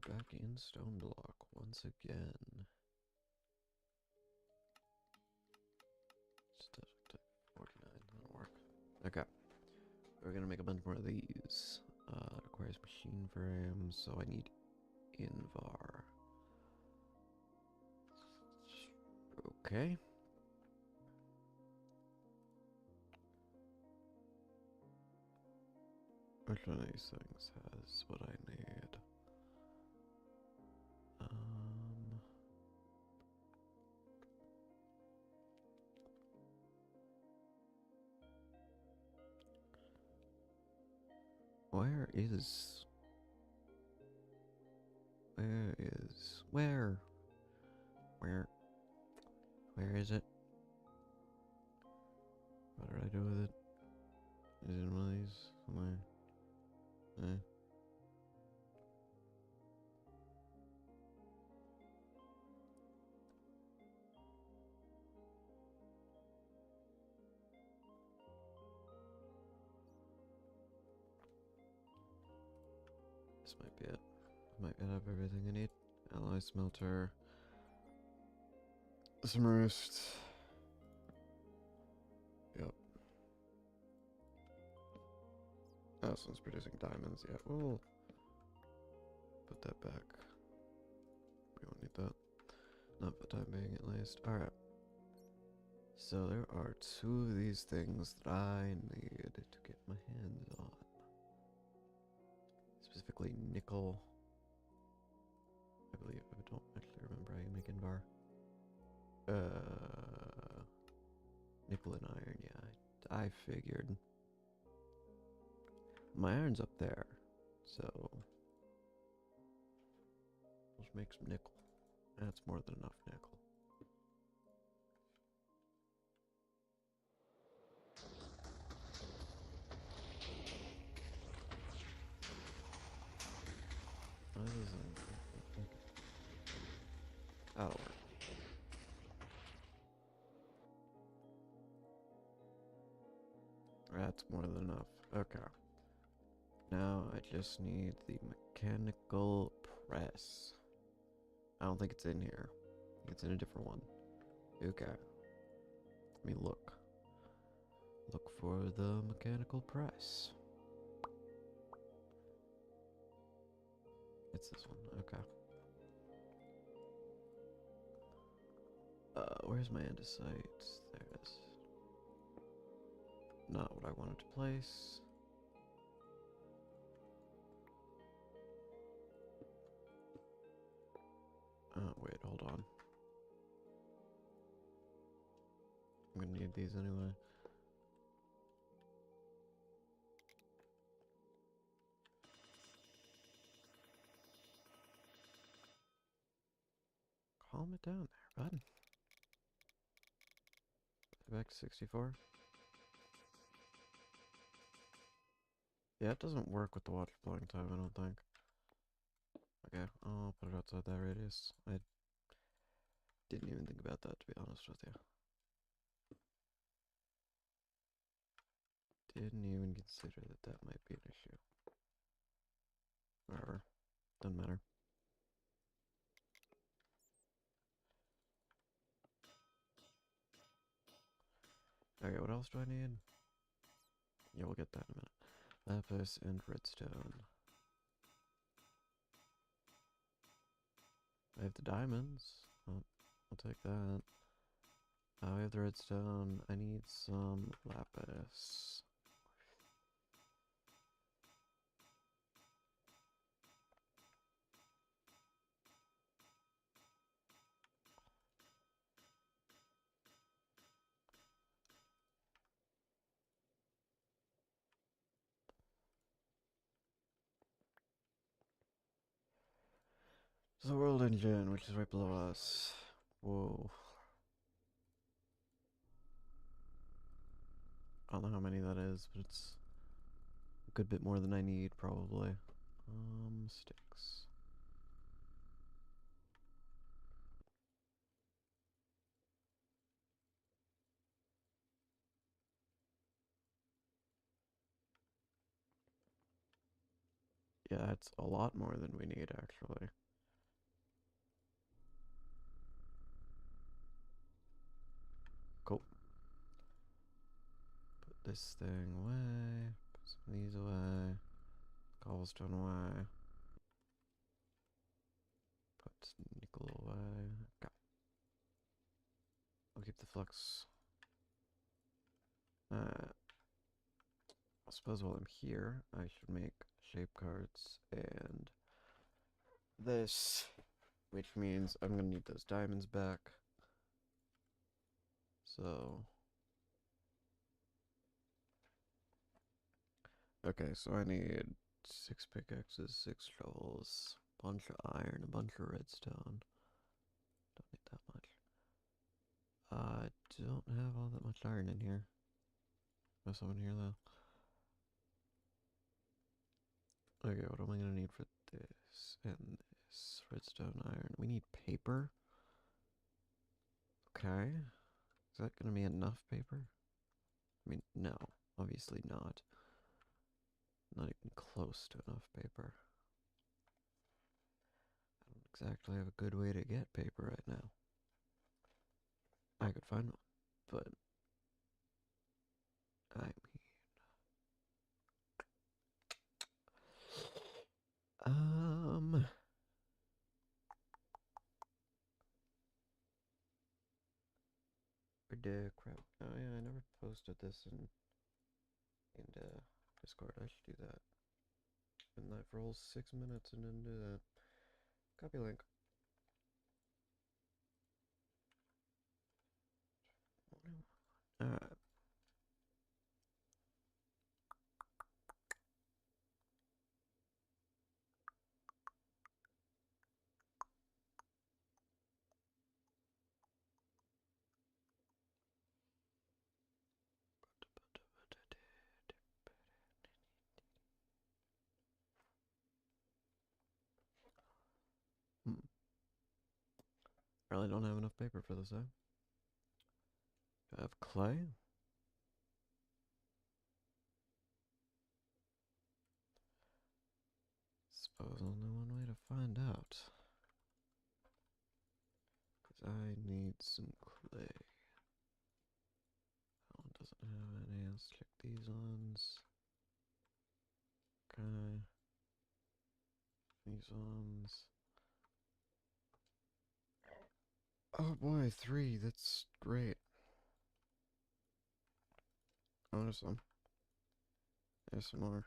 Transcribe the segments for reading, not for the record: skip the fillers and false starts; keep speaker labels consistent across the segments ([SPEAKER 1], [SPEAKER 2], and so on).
[SPEAKER 1] Back in StoneBlock once again. Static type 49, that'll work. Okay. We're gonna make a bunch more of these. Requires machine frames, so I need Invar. Okay. Which one of these things has what I need? Where is... Where? Where is it? What did I do with it? Is it in one of these? Somewhere? This might be it. Might have everything I need. Alloy smelter. Some roost. Yep. Oh, this one's producing diamonds. Yeah, we'll put that back. We won't need that. Not for the time being, at least. Alright. So there are two of these things that I need to get my hands on. Specifically nickel. I believe. I don't actually remember how you make Invar. Nickel and iron, yeah. I figured. My iron's up there, so let's make some nickel. That's more than enough nickel. That'll work. That's more than enough. Okay. Now I just need the mechanical press. I don't think it's in here. It's in a different one. Okay. Let me look. Look for the mechanical press. It's this one. Okay. Where's my andesite? There it is. Not what I wanted to place. Oh, wait, hold on. I'm gonna need these anyway. Calm it down there, bud. Back to 64. Yeah, it doesn't work with the water flowing time, I don't think. Okay, I'll put it outside that radius. I didn't even think about that, to be honest with you. Didn't even consider that that might be an issue. Whatever. Doesn't matter. Okay, what else do I need? Yeah, we'll get that in a minute. Lapis and redstone. I have the diamonds. Oh, I'll take that. I have the redstone. I need some lapis. The world engine, which is right below us. Whoa. I don't know how many that is, but it's a good bit more than I need, probably. Sticks. Yeah, it's a lot more than we need, actually. Cool. Put this thing away. Put some of these away. Cobblestone away. Put nickel away. Okay. I'll keep the flux. I suppose while I'm here, I should make shape cards and this, which means I'm gonna need those diamonds back. So, okay, so I need 6 pickaxes, 6 shovels, a bunch of iron, a bunch of redstone. Don't need that much. I don't have all that much iron in here. There's some in here though. Okay, what am I gonna need for this and this? Redstone, iron. We need paper. Okay. Is that gonna be enough paper? I mean, no, obviously not. Not even close to enough paper. I don't exactly have a good way to get paper right now. I could find one, but I mean, crap. Oh yeah, I never posted this in Discord. I should do that. Been live for all 6 minutes and didn't do that. Copy link. Alright. Hmm. Really don't have enough paper for this, eh? Do I have clay? Suppose only one way to find out. Because I need some clay. That one doesn't have any. Let's check these ones. Okay. These ones. Oh boy, 3. That's great. Oh, there's some. There's some more.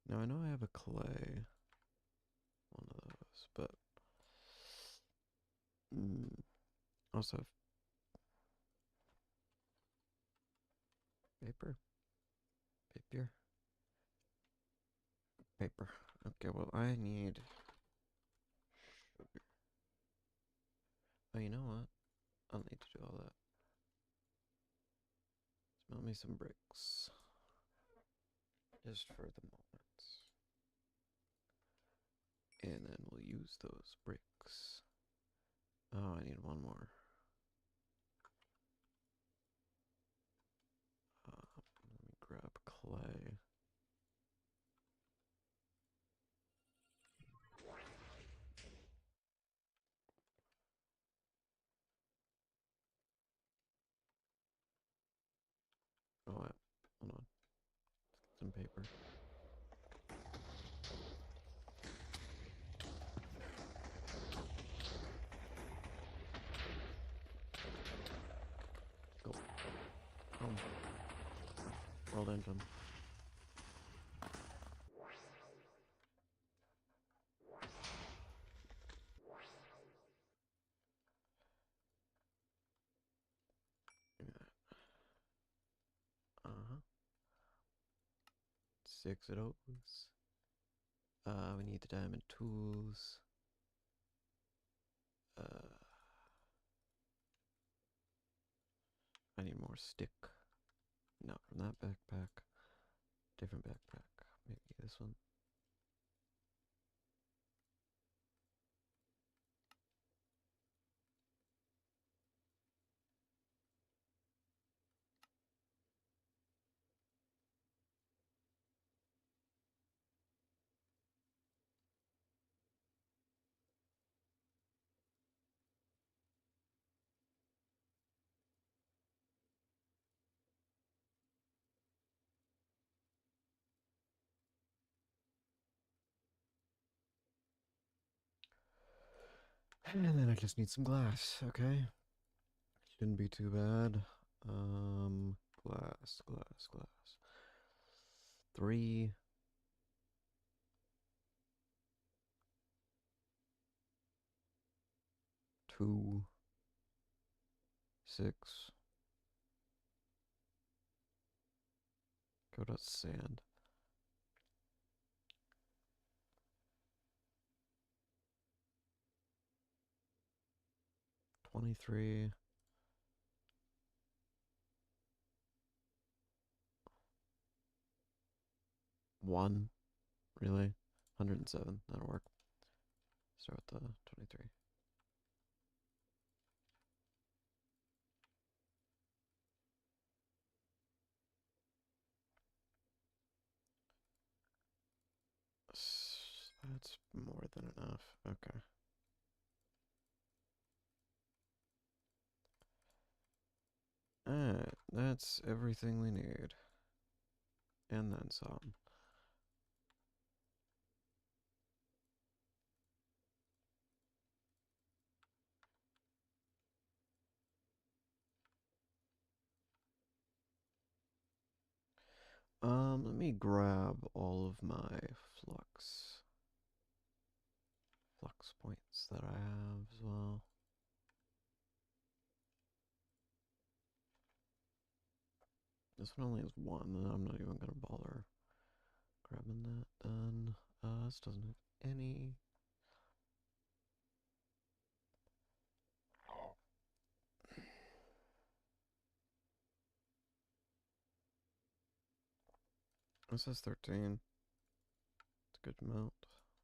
[SPEAKER 1] Now, I know I have a clay. One of those, but... also have paper. Paper. Paper. Okay, well, I need sugar. Oh, you know what? I'll need to do all that. Smell me some bricks. Just for the moment. And then we'll use those bricks. Oh, I need one more. Let me grab clay. Oh, wait. Hold on. Some paper. Go. World engine. Uh-huh. 6 of those. We need the diamond tools. I need more stick. Not from that backpack. Different backpack. Maybe this one. And then I just need some glass, okay? Shouldn't be too bad. Glass. 3, 2, 6. Go to sand. 23. 1. Really? 107. That'll work. Start with the 23. That's more than enough. Okay. Alright, that's everything we need. And then some. Let me grab all of my flux points that I have as well. This one only has 1, and I'm not even gonna bother grabbing that then. This doesn't have any. This has 13. It's a good amount.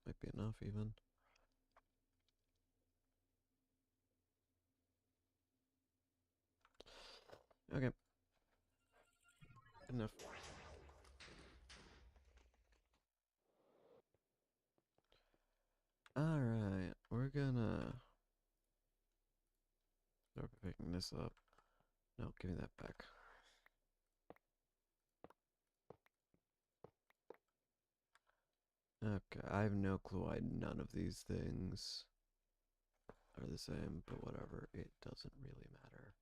[SPEAKER 1] Might be enough even. Okay. Enough. Alright, we're gonna start picking this up. No, give me that back. Okay, I have no clue why none of these things are the same, but whatever, it doesn't really matter.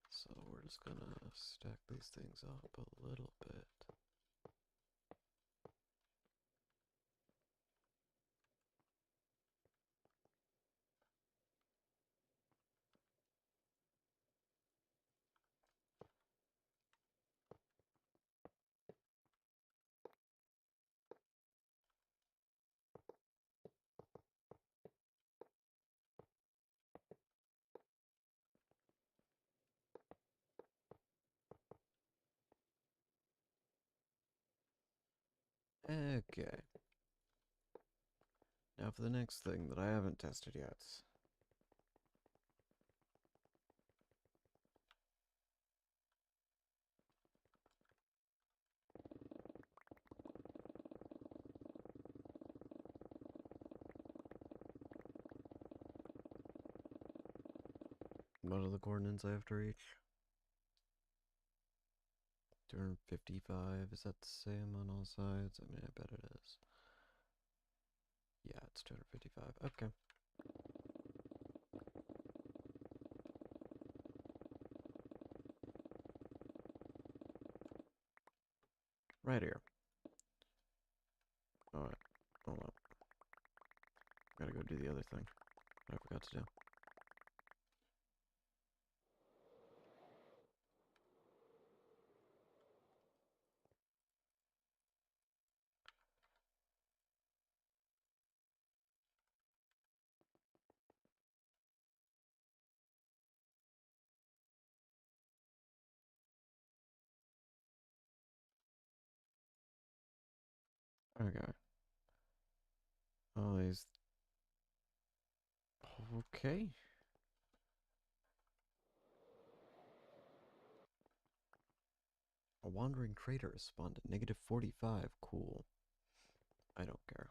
[SPEAKER 1] So we're just gonna stack these things up a little bit. Okay. Now for the next thing that I haven't tested yet. What are the coordinates I have to reach? 255. Is that the same on all sides? I mean, I bet it is. Yeah, it's 255. Okay. Right here. Alright. Hold on. Gotta go do the other thing I forgot to do. Okay. All these. Okay. A wandering crater spawned at negative 45. Cool. I don't care.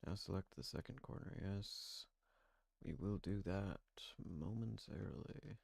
[SPEAKER 1] Now select the second corner. Yes. We will do that momentarily.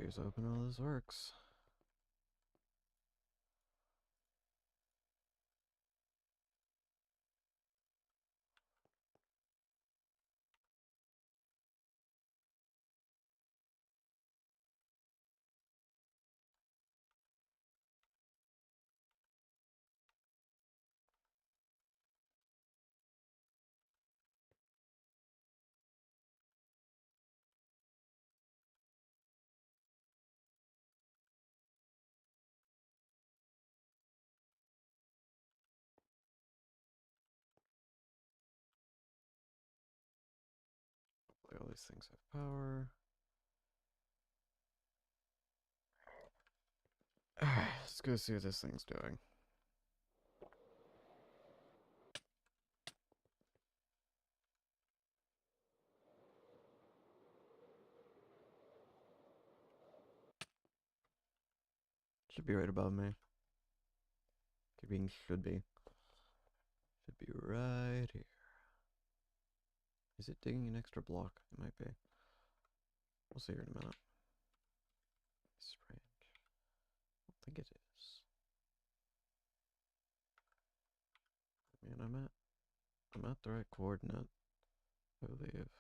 [SPEAKER 1] Here's hoping all this works. All these things have power. Alright, let's go see what this thing's doing. Should be right above me. Should be. Should be right here. Is it digging an extra block? It might be. We'll see here in a minute. Strange. I don't think it is. I mean, I'm at the right coordinate, I believe.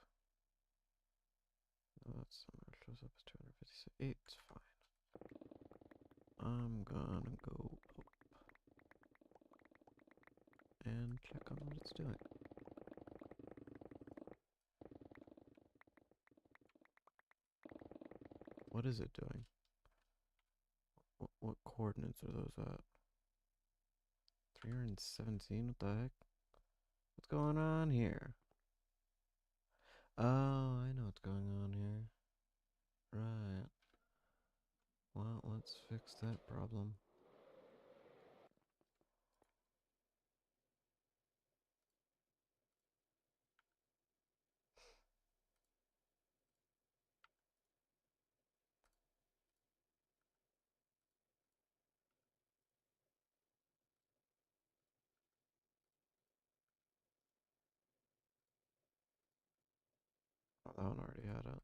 [SPEAKER 1] No, that's somewhere. It shows up as 256. It's fine. I'm gonna go up and check on what it's doing. What is it doing? What coordinates are those at? 317? What the heck? What's going on here? Oh, I know what's going on here. Right. Well, let's fix that problem. Oh, that one already had it.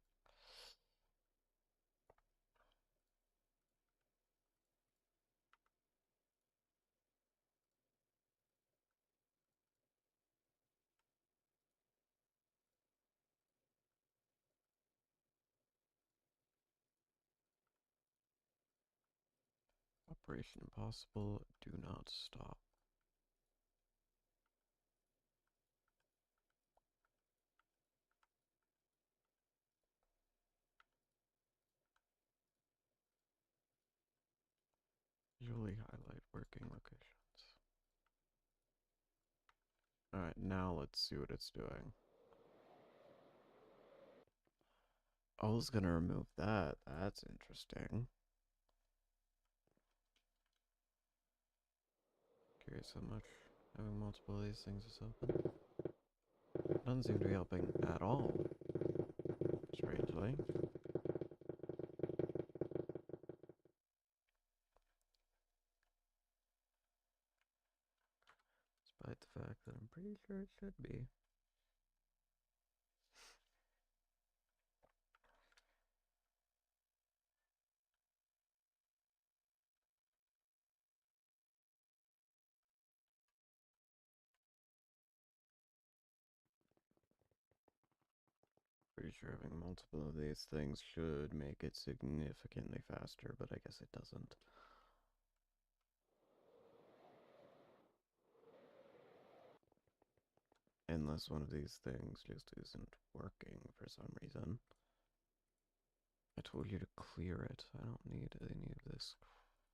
[SPEAKER 1] Operation Impossible, do not stop. Visually highlight working locations. Alright, now let's see what it's doing. Oh, it's gonna remove that. That's interesting. Curious how much having multiple of these things is open. Doesn't seem to be helping at all. Strangely. Despite the fact that I'm pretty sure it should be. Pretty sure having multiple of these things should make it significantly faster, but I guess it doesn't. Unless one of these things just isn't working for some reason. I told you to clear it. I don't need any of this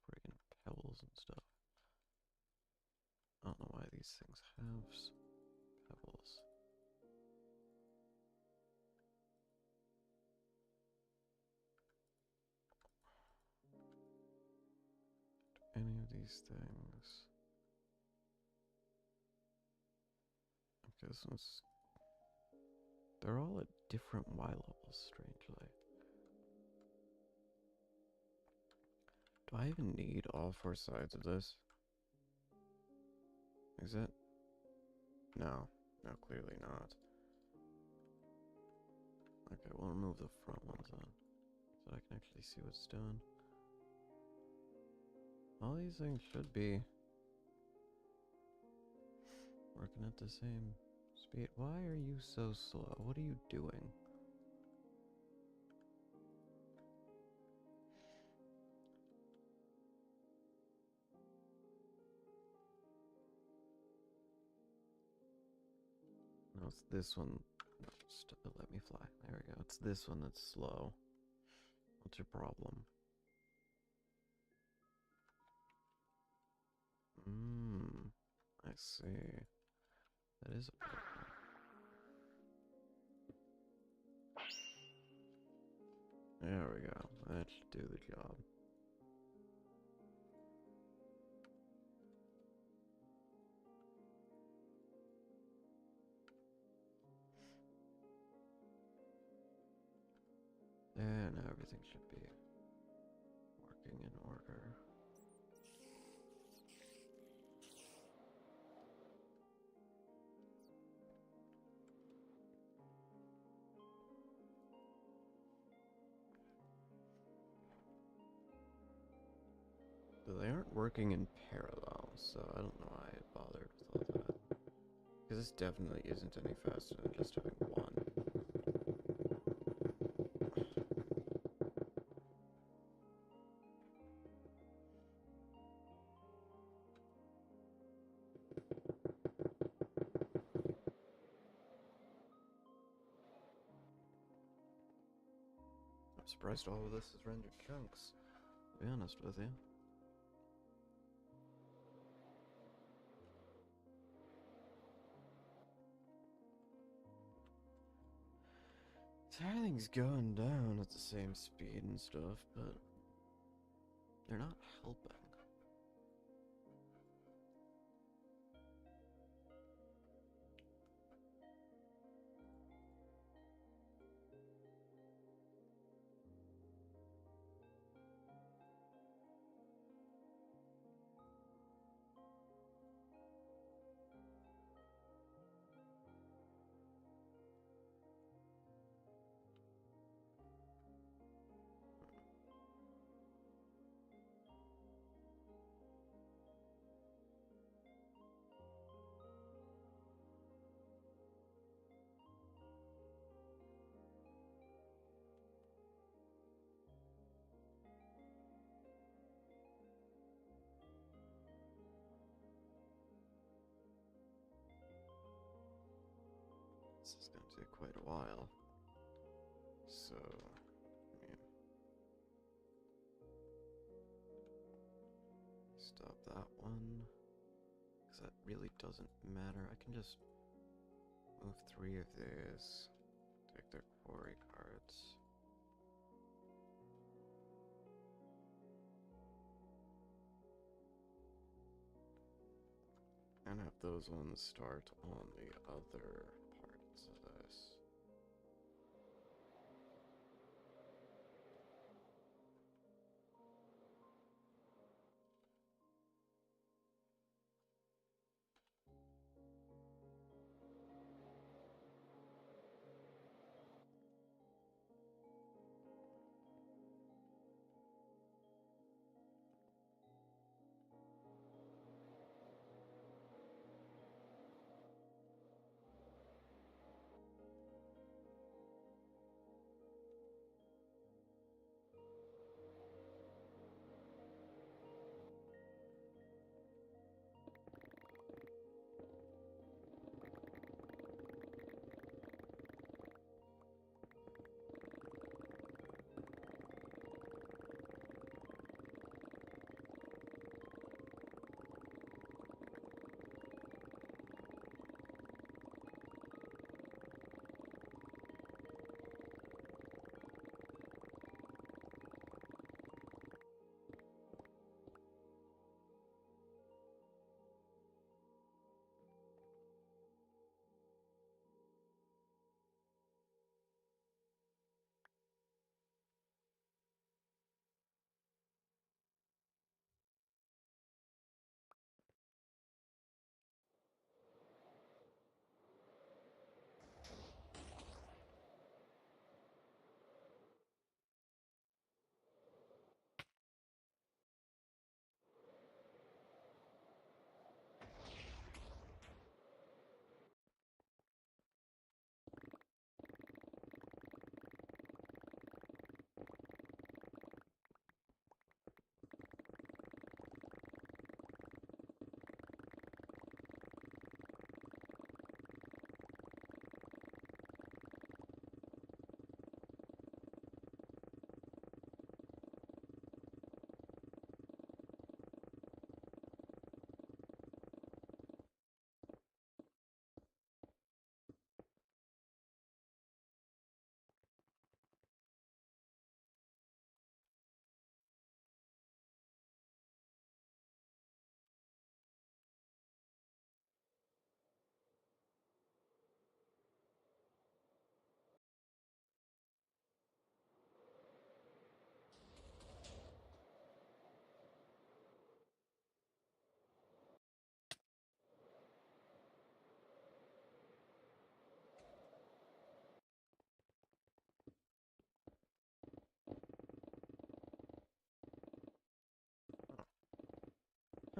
[SPEAKER 1] friggin' pebbles and stuff. I don't know why these things have pebbles. Any of these things. Okay, this one's... They're all at different Y levels, strangely. Do I even need all four sides of this? Is it? No. No, clearly not. Okay, we'll remove the front ones then. So so I can actually see what's doing. All these things should be working at the same speed. Why are you so slow? What are you doing? No, it's this one. No, let me fly. There we go. It's this one that's slow. What's your problem? I see. That is a problem. There we go. That should do the job. There, now everything should be working in order. But they aren't working in parallel, so I don't know why I bothered with all that. Because this definitely isn't any faster than just having one. I'm surprised all of this is rendered chunks, to be honest with you. So everything's going down at the same speed and stuff, but they're not helping. This is going to take quite a while. So, I mean, stop that one. Because that really doesn't matter. I can just move 3 of these. Take their quarry cards. And have those ones start on the other parts of this.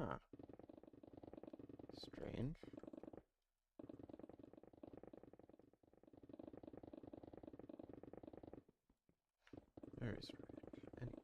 [SPEAKER 1] Huh. Strange. Very strange. Anyway.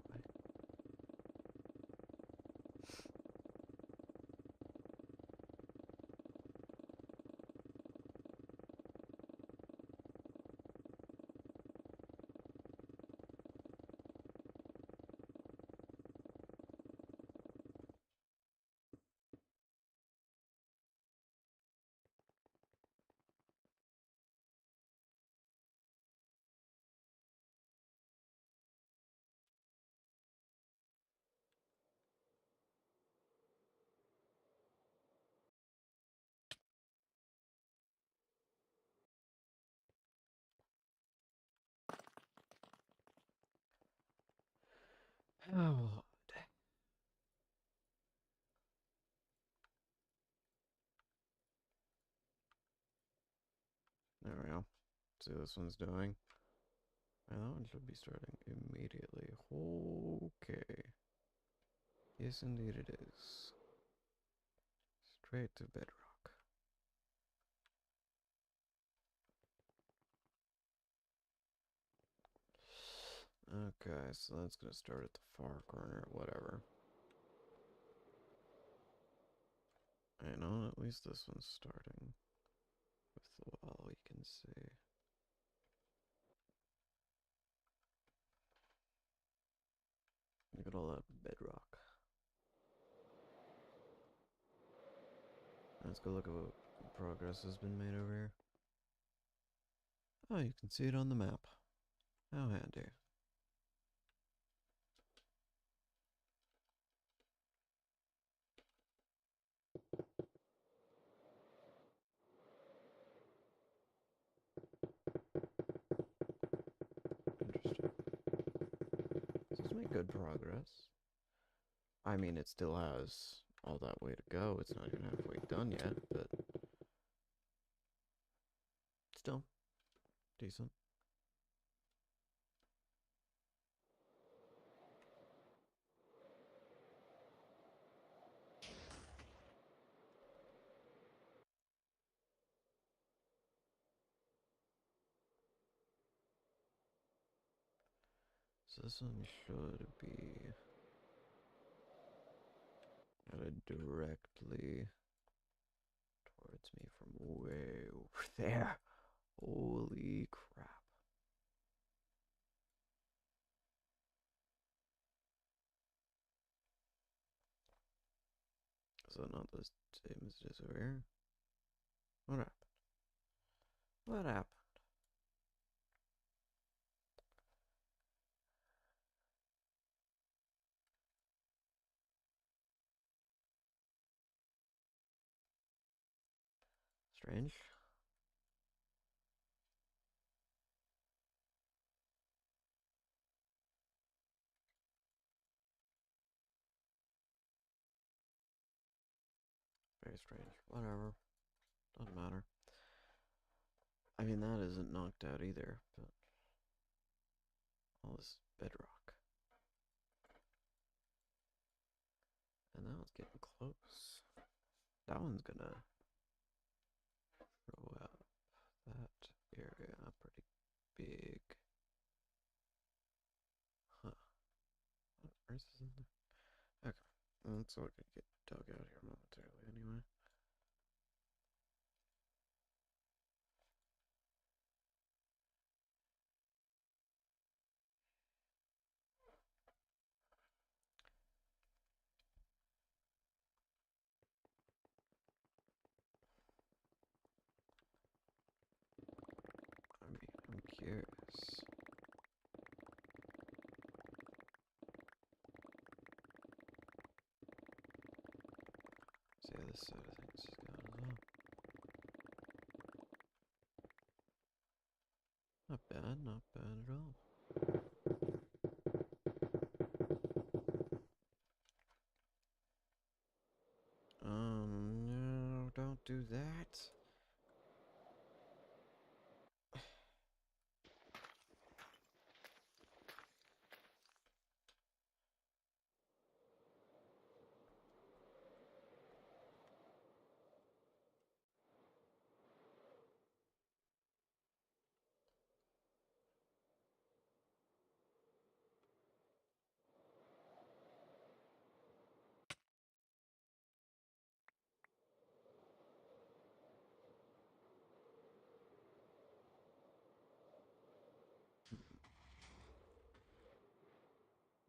[SPEAKER 1] Oh, there we go. See what this one's doing. And that one should be starting immediately. Okay. Yes, indeed it is. Straight to bedrock. Okay, so that's gonna start at the far corner, whatever. I know at least this one's starting with the wall, we can see. Look at all that bedrock. Let's go look at what progress has been made over here. Oh, you can see it on the map. How handy. Interesting. So it's made good progress. I mean, it still has all that way to go. It's not even halfway done yet, but still decent. So this one should be headed directly towards me from way over there. Holy crap. Is that not the same as just over here? What happened? What happened? Strange. Very strange. Whatever. Doesn't matter. I mean, that isn't knocked out either, but all this bedrock. And that one's getting close. That one's gonna throw up that area pretty big. Huh. What earth is in there? Okay. That's all gonna get dug out here momentarily anyway. I'm curious. See how this side of things has gone as well. Not bad, not bad at all. No, don't do that.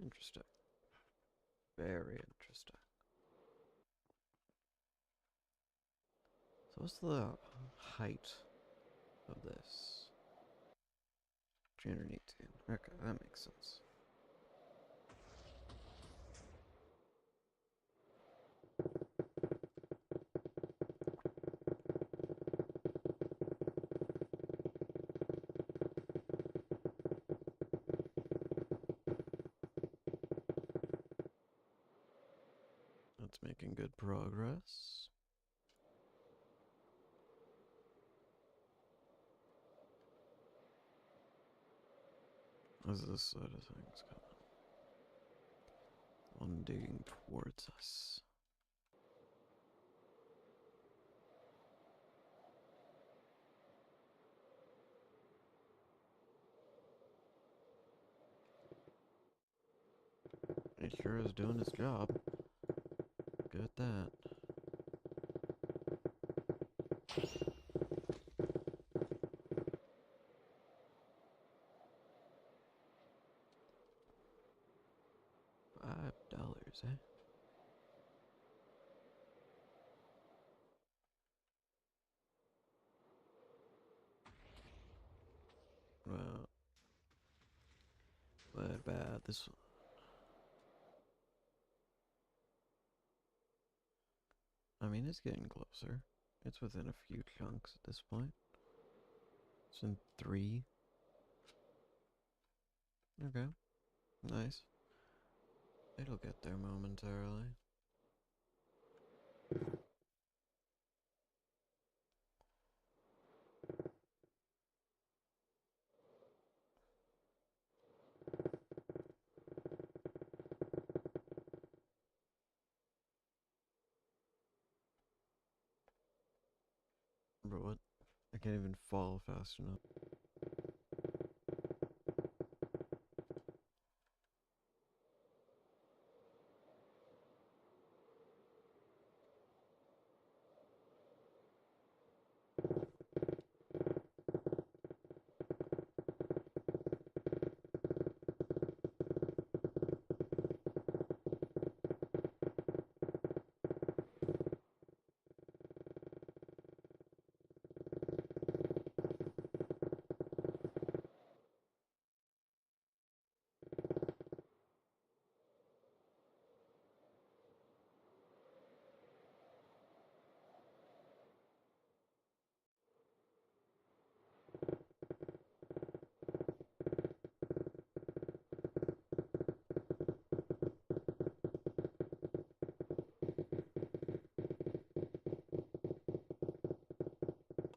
[SPEAKER 1] Interesting. Very interesting. So what's the height of this? 318. Okay, that makes sense. That's making good progress. How's this side of things coming? One digging towards us. It sure is doing its job. Good at that. $5, eh? Well, but bad. This one. I mean, it's getting closer. It's within a few chunks at this point. It's in 3. Okay, nice. It'll get there momentarily. Bro, what? I can't even fall fast enough.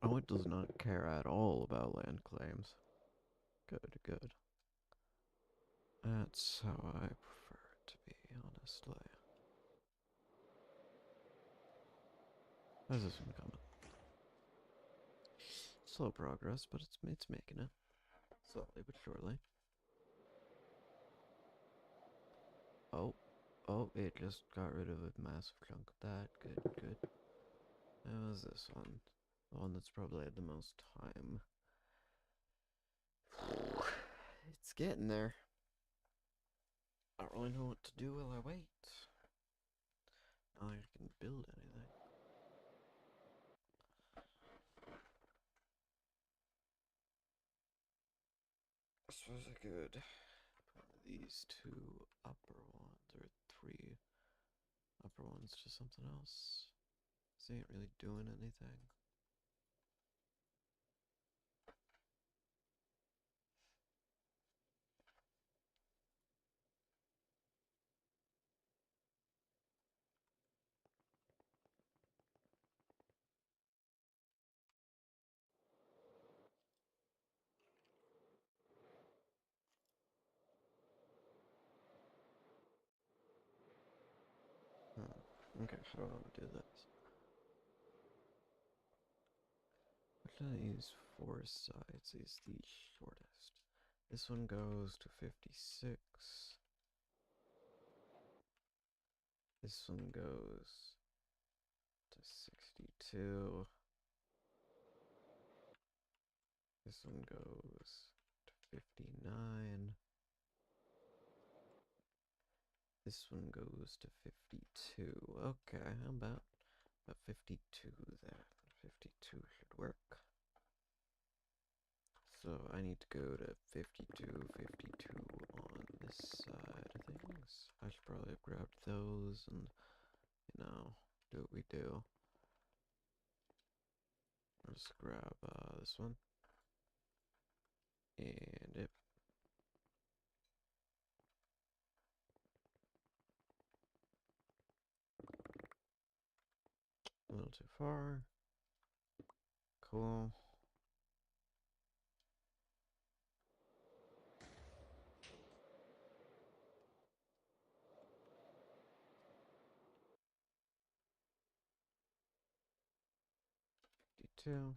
[SPEAKER 1] Oh, it does not care at all about land claims. Good, good. That's how I prefer it to be, honestly. How's this one coming? Slow progress, but it's making it. Slowly but surely. Oh, oh, it just got rid of a massive chunk of that. Good, good. How was this one? The one that's probably had the most time. It's getting there. I don't really know what to do while I wait. Not like I can build anything. I suppose I could put these 2 upper ones, or 3 upper ones to something else. This ain't really doing anything. Okay, how do I want to do this? Which of these 4 sides is the shortest? This one goes to 56. This one goes to 62. This one goes to 59. this one goes to 52. Okay, how about 52 then? 52 should work. So I need to go to 52 on this side of things. I should probably have grabbed those and, do what we do. I'll just grab this one. And it. A little too far. Cool. D2.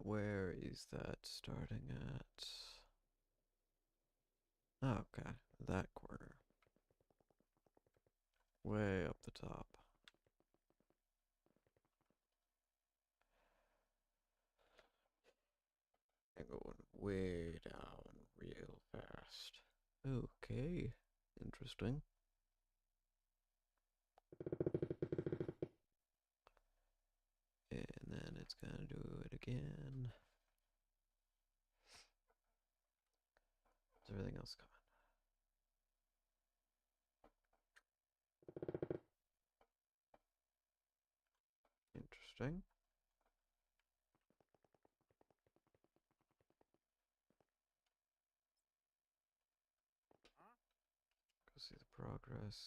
[SPEAKER 1] Where is that starting at? Oh, okay, that corner. Way up the top. And going way down real fast. Okay, interesting. And then it's gonna do it again. Is everything else coming? Interesting. Go see the progress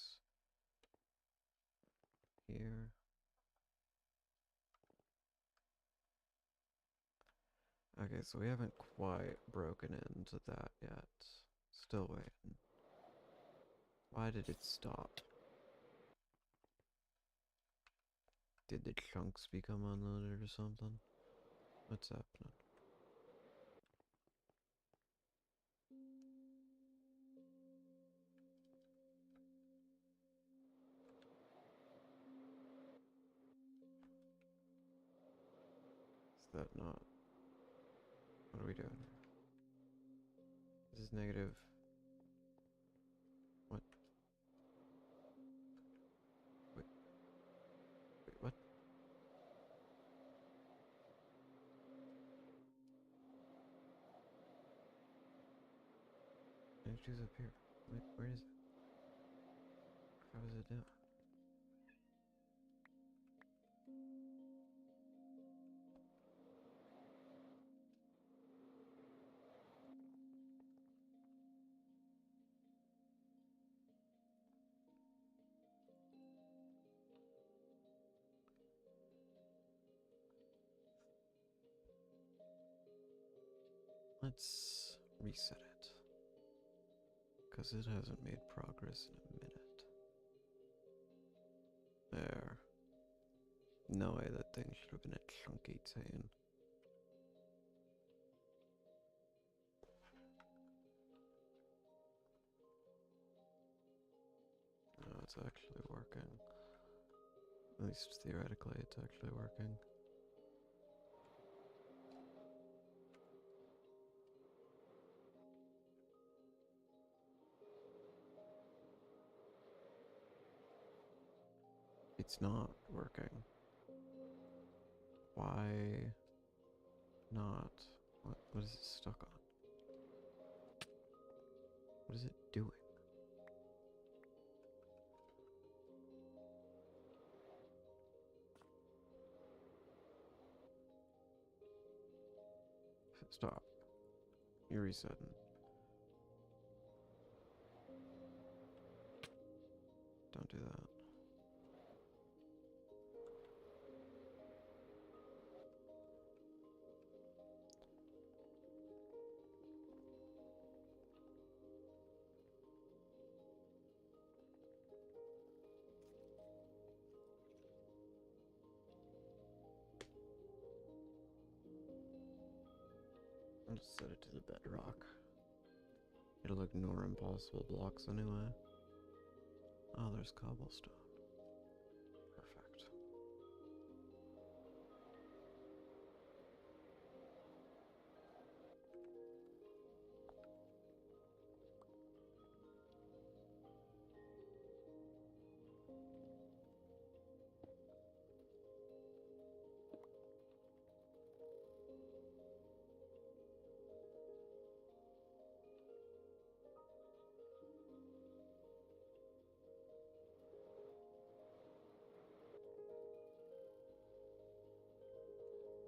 [SPEAKER 1] here. Okay, so we haven't quite broken into that yet. Still waiting. Why did it stop? Did the chunks become unloaded or something? What's happening? Is that not? What are we doing here? This is negative. What? Wait, what? Energy's up here. Wait, where is it? How does it do it? Let's reset it. Because it hasn't made progress in a minute. There. No way that thing should have been a chunky chain. No, it's actually working. At least theoretically, it's actually working. It's not working. Why not? What is it stuck on? What is it doing? Stop. You're resetting. Don't do that. Just set it to the bedrock. It'll ignore impossible blocks anyway. Oh, there's cobblestone. Perfect.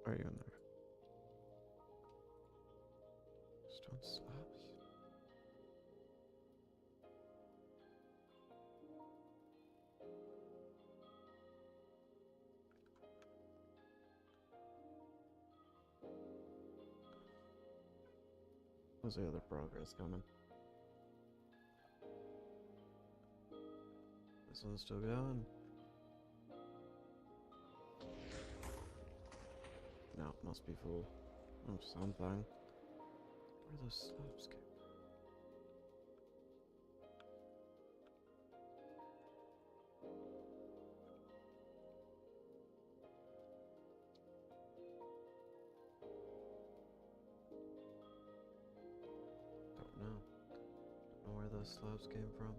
[SPEAKER 1] Are you in there? Stone slabs? Where's the other progress coming? This one's still going. No, it must be full of something. Where are those slabs came from? Don't know. Don't know where those slabs came from.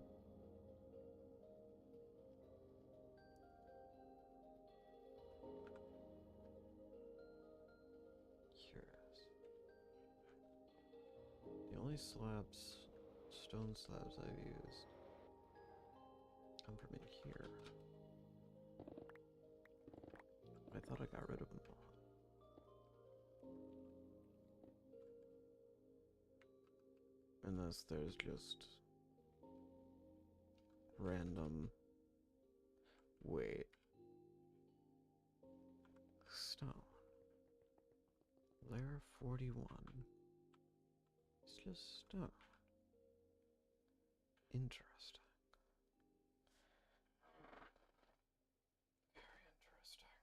[SPEAKER 1] Curious. The only slabs, stone slabs I've used come from in here. I thought I got rid of them all. Unless there's just random. Wait. Stone. Layer 41. It's just stone. Interesting. Very interesting.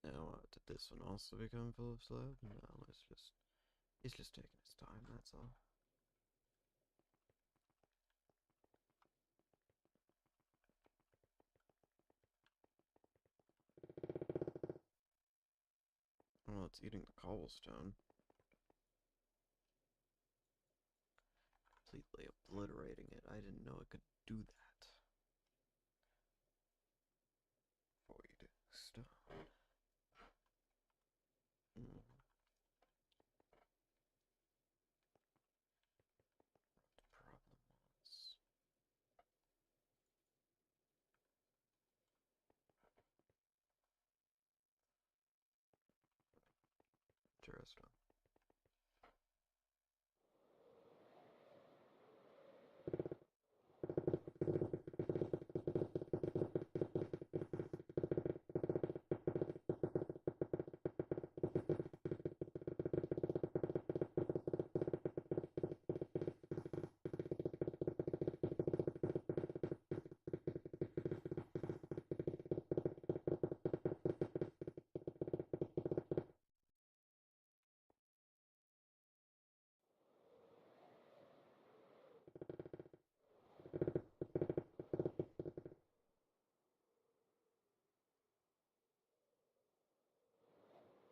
[SPEAKER 1] Now, did this one also become full of slab? No, it's just taking its time, that's all. Well, it's eating the cobblestone. Completely obliterating it. I didn't know it could do that. Void stone. Mm. The problem was. Interesting.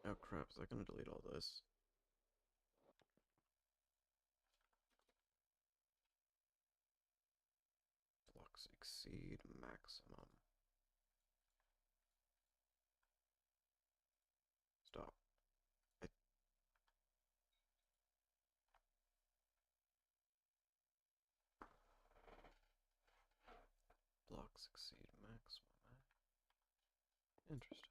[SPEAKER 1] Oh crap, is that gonna delete all this? Blocks exceed maximum. Stop. Blocks exceed maximum. Interesting.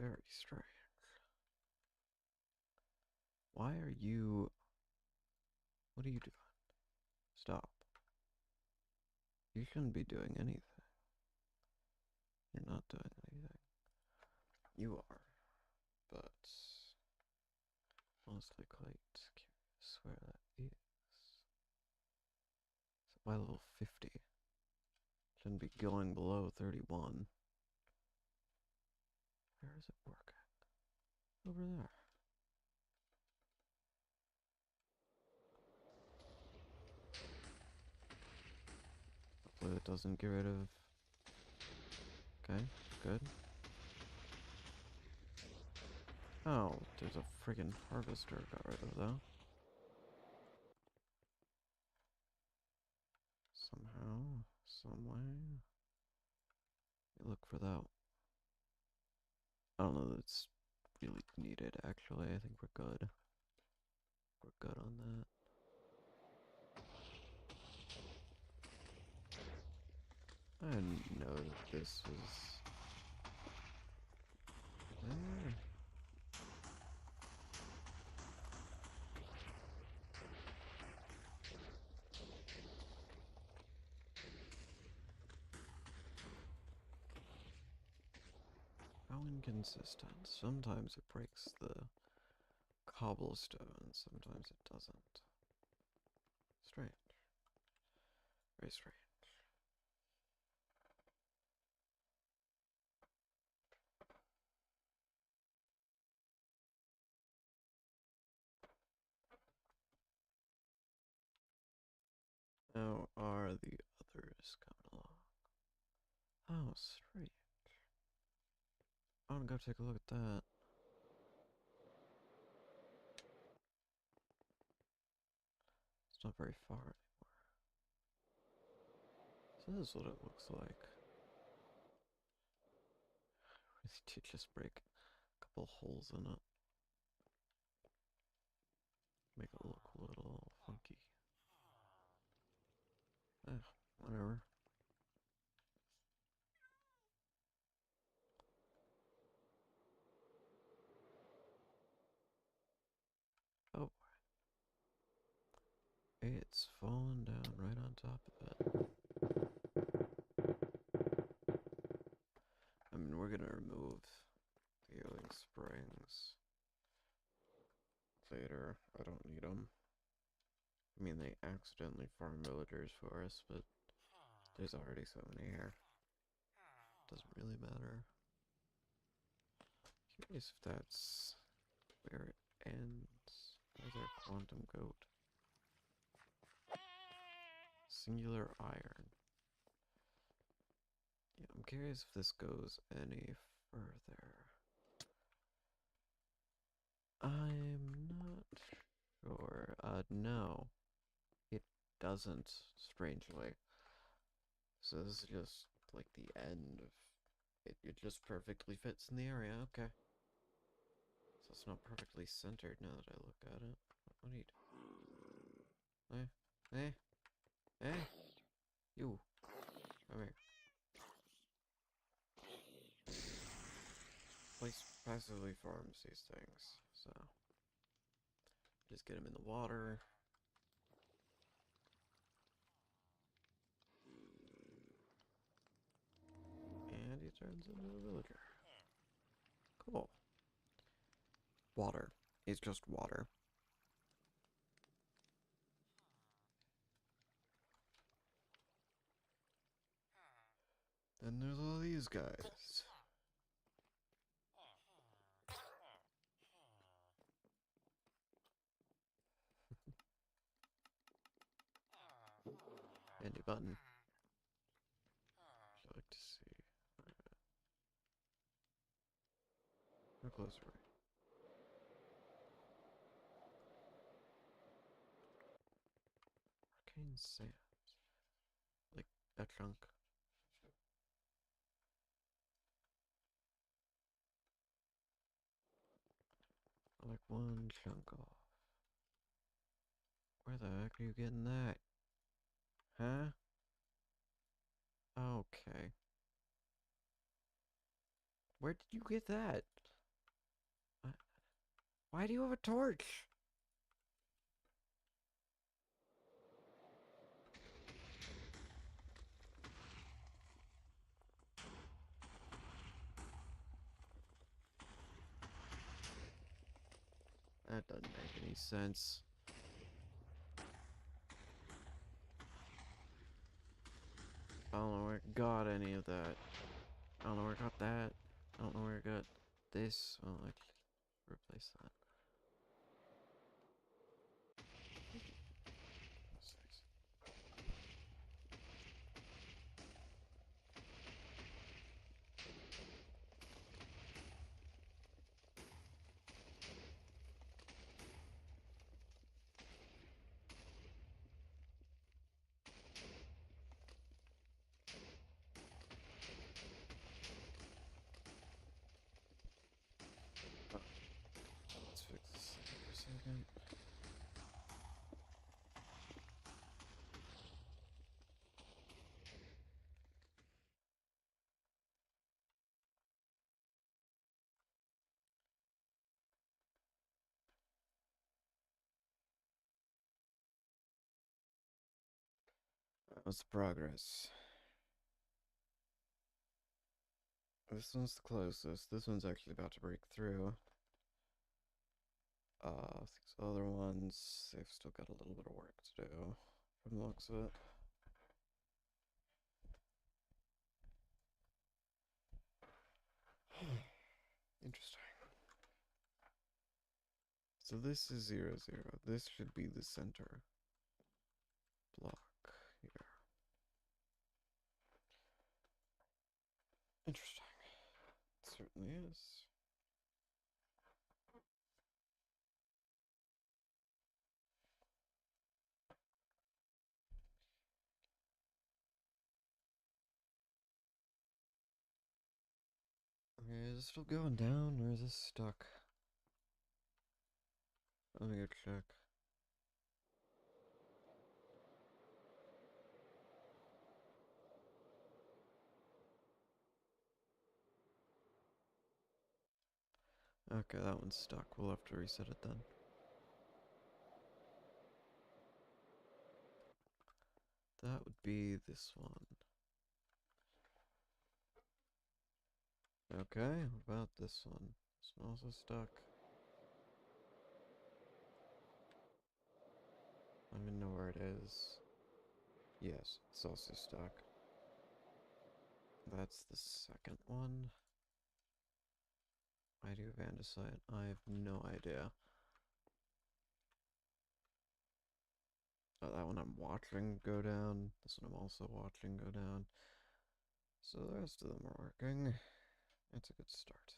[SPEAKER 1] Very strange. Why are you... What are you doing? Stop. You shouldn't be doing anything. You're not doing anything. You are, but honestly quite curious where that is. So by level 50. Shouldn't be going below 31. Where is it working? Over there. Hopefully it doesn't get rid of... Okay, good. Oh, there's a friggin' harvester got rid of though. Somehow, someway. Look for that. I don't know that it's really needed actually. I think we're good. We're good on that. I didn't know that this was there. How inconsistent. Sometimes it breaks the cobblestone, sometimes it doesn't. Strange. Very strange. How are the others coming along? Oh, strange. I want to go take a look at that. It's not very far anymore. So this is what it looks like. Really did just break a couple holes in it. Make it look a little funky. Whatever. Oh, it's fallen down right on top of it. I mean, we're gonna remove the healing springs later. I don't need them. I mean, they accidentally farm villagers for us, but there's already so many here. Doesn't really matter. Curious if that's where it ends. Where's our quantum goat? Singular iron. Yeah, I'm curious if this goes any further. I'm not sure. No. It doesn't, strangely. So this is just like the end of it. It just perfectly fits in the area. Okay. So it's not perfectly centered now that I look at it. What do you do? Hey, you. Come here. Place passively farms these things, so just get him in the water. And he turns into a villager. Cool. Water. It's just water. Then there's all these guys. Handy button. I'd like to see. How close are we? Arcane sand. Like a chunk. Like one chunk off. Where the heck are you getting that? Huh? Okay. Where did you get that? Why do you have a torch? That doesn't make any sense. I don't know where I got any of that. I don't know where I got that. I don't know where I got this. Oh, I can replace that. Let's fix this for a second. What's the progress? This one's the closest. This one's actually about to break through. These other ones, they've still got a little bit of work to do, from the looks of it. Interesting. So this is 0, 0. This should be the center block here. Interesting. It certainly is. Okay, is it still going down or is this stuck? Let me go check. Okay, that one's stuck. We'll have to reset it then. That would be this one. Okay, what about this one? This one also stuck. I don't even know where it is. Yes, it's also stuck. That's the second one. I do have andesite. I have no idea. Oh, that one I'm watching go down. This one I'm also watching go down. So the rest of them are working. It's a good start.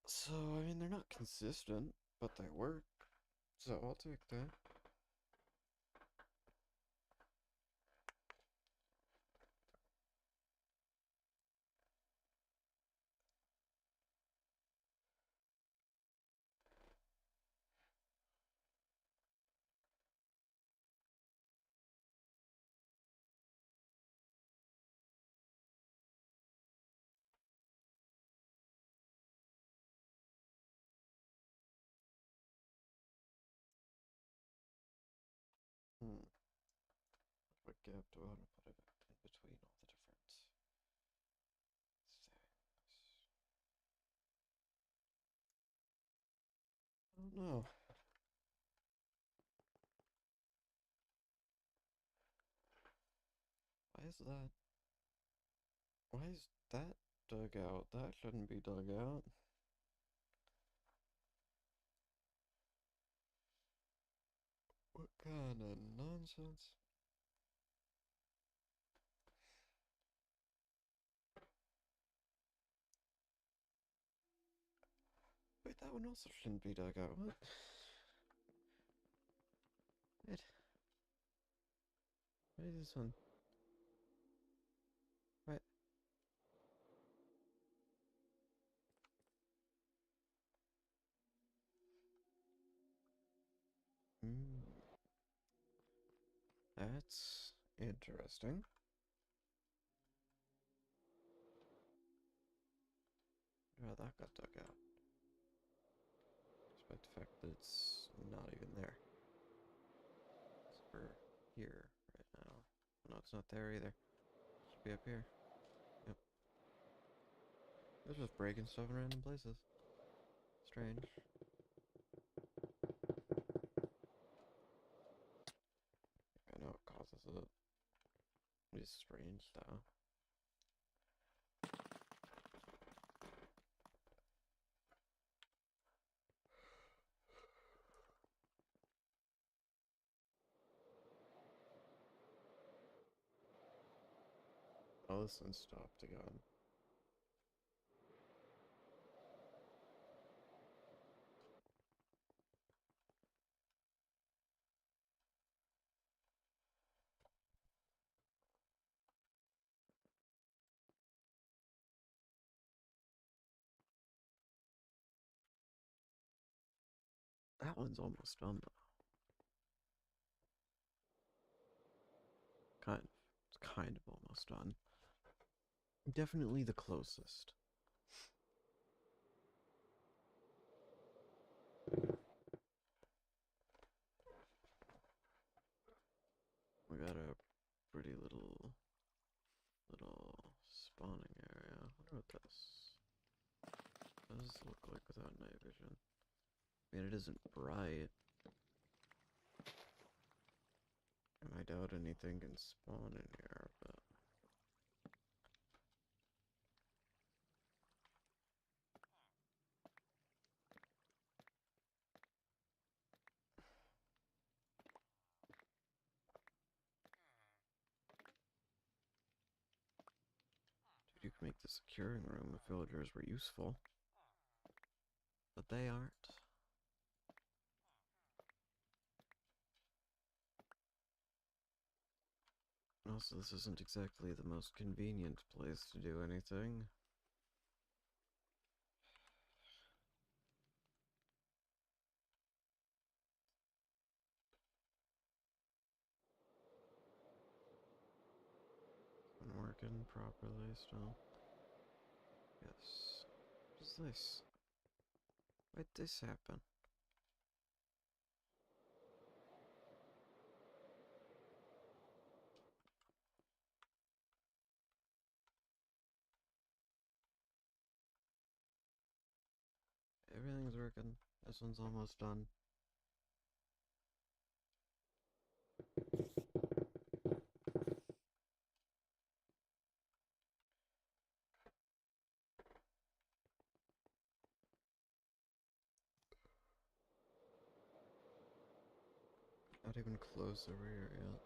[SPEAKER 1] So, I mean, they're not consistent, but they work. So I'll take that. What gap do I want to put it in between all the different things? I don't know. Why is that? Why is that dug out? That shouldn't be dug out. What kind of nonsense? Wait, that one also shouldn't be dug out. What? Wait. What is this one? What? That's interesting. Oh, that got dug out. Despite the fact that it's not even there. So we're here right now. No, it's not there either. It should be up here. Yep. It's just breaking stuff in random places. Strange. I know what causes it. It's strange, though. Oh, this one stopped again. That one's almost done, though. Kind of. It's kind of almost done. Definitely the closest. We got a pretty little spawning area. What about this? What does this look like without night vision? I mean, it isn't bright. And I doubt anything can spawn in here, but... Dude, you could make this a curing room if villagers were useful. But they aren't. Also, this isn't exactly the most convenient place to do anything. Working properly still. Yes. What is this? Why'd this happen? Everything's working. This one's almost done. Not even close over here yet.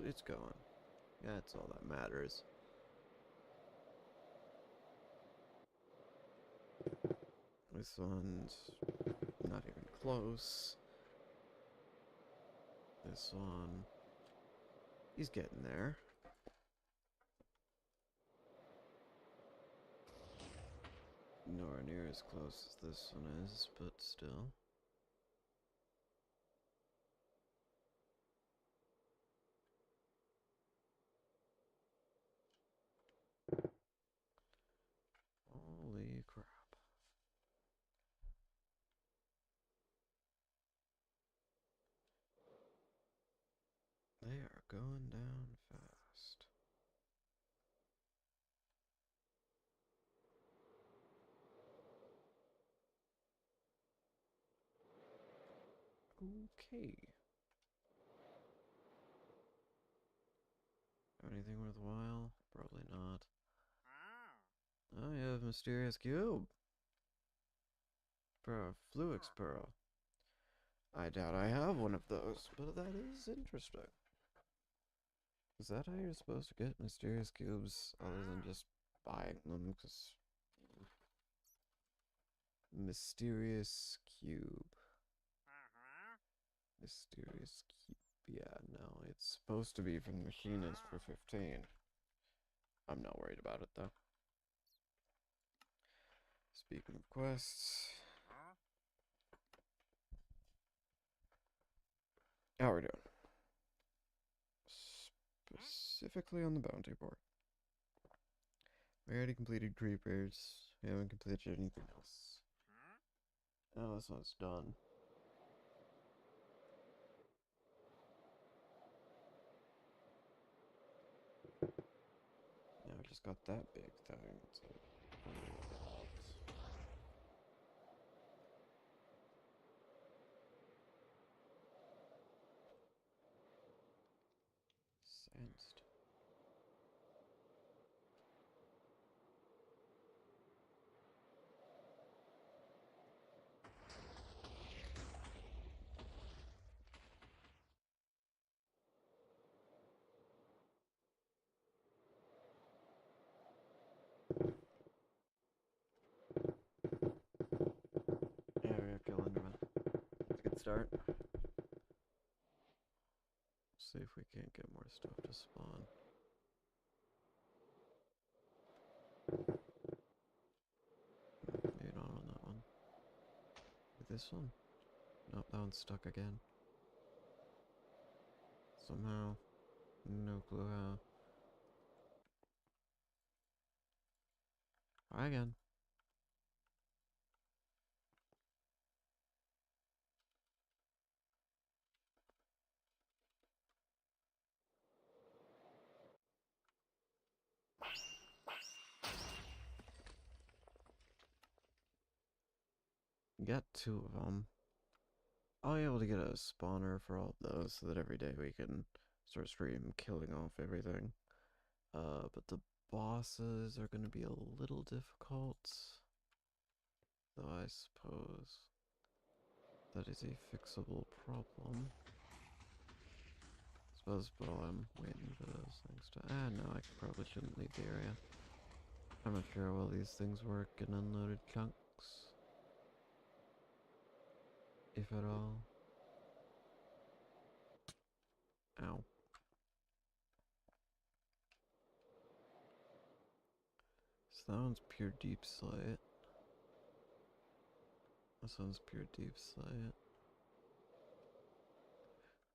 [SPEAKER 1] It's going. Yeah, that's all that matters. This one's not even close. This one, he's getting there. Nowhere near as close as this one is, but still. Holy crap. They are going down fast. Okay. Anything worthwhile? Probably not. Oh, you have a mysterious cube. Bro, Fluix Pearl. I doubt I have one of those, but that is interesting. Is that how you're supposed to get mysterious cubes, other than just buying them? Because mysterious cube. Mysterious cube. Yeah, no, it's supposed to be from the machinist for 15. I'm not worried about it, though. Speaking of quests... How are we doing? Specifically on the bounty board. We already completed creepers. We haven't completed anything else. Oh, this one's done. got that big thing. It's like, what? Sandstone. Yeah, we have to kill Enderman. It's a good start. See if we can't get more stuff to spawn. Maybe not on that one. This one? Nope, that one's stuck again. Somehow. No clue how. Try again. Got 2 of them. I'll be able to get a spawner for all of those so that every day we can start stream killing off everything. But the bosses are going to be a little difficult. Though I suppose that is a fixable problem. I suppose while I'm waiting for those things to... no, I probably shouldn't leave the area. I'm not sure how well these things work in unloaded chunks. If at all. Ow. So that one's pure deep slate. This one's pure deep slate.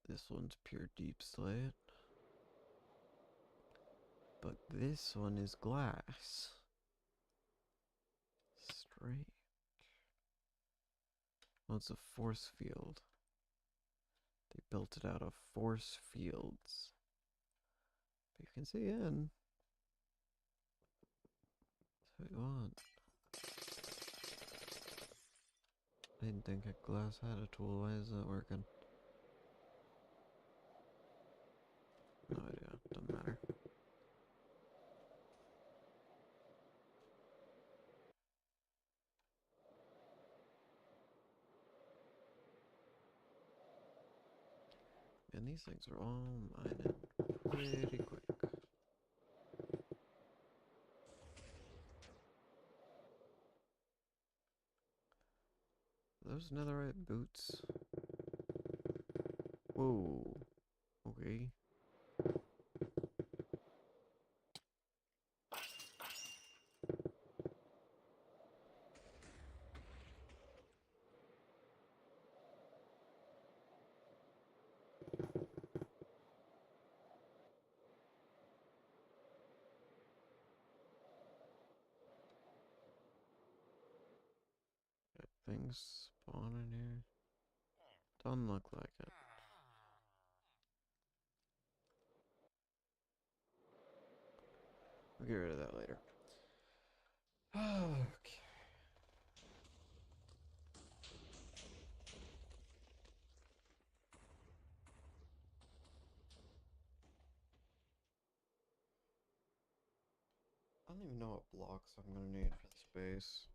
[SPEAKER 1] This one's pure deep slate. But this one is glass. Strange. Well, it's a force field. They built it out of force fields. But you can see in. That's what you want. I didn't think a glass had a tool. Why is that working? No idea. Doesn't matter. And these things are all mining pretty quick. Are those netherite boots? Whoa. Okay. Things spawning here. Doesn't look like it. We'll get rid of that later. Okay. I don't even know what blocks I'm gonna need for this base.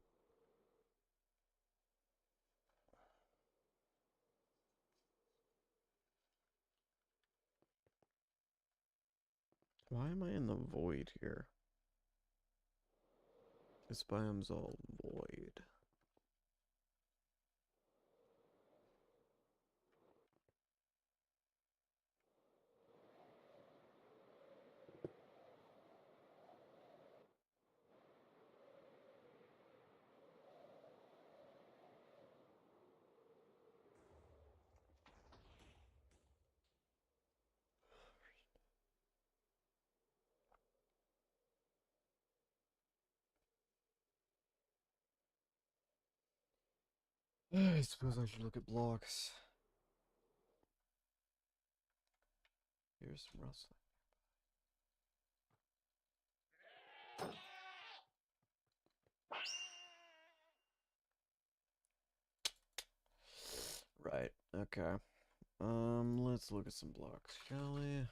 [SPEAKER 1] Why am I in the void here? This biome's all void. I suppose I should look at blocks. Here's some rustling. Okay. Let's look at some blocks, shall we?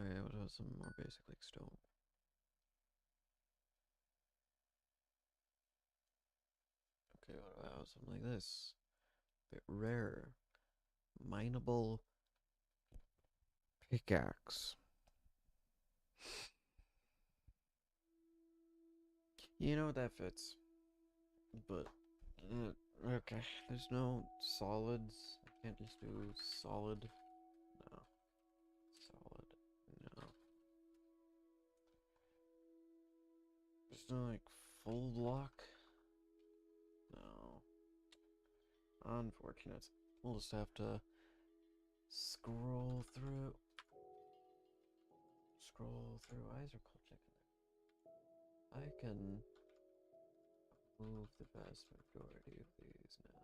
[SPEAKER 1] Okay, what about some more basic, like stone? Okay, what about something like this? Bit rare. Mineable pickaxe. You know what, that fits. But, okay. There's no solids. I can't just do solid. No. Solid. No. There's no, like, full block. No. Unfortunate. We'll just have to scroll through. Scroll through. Why is there cold check in there? I can move the vast majority of these now.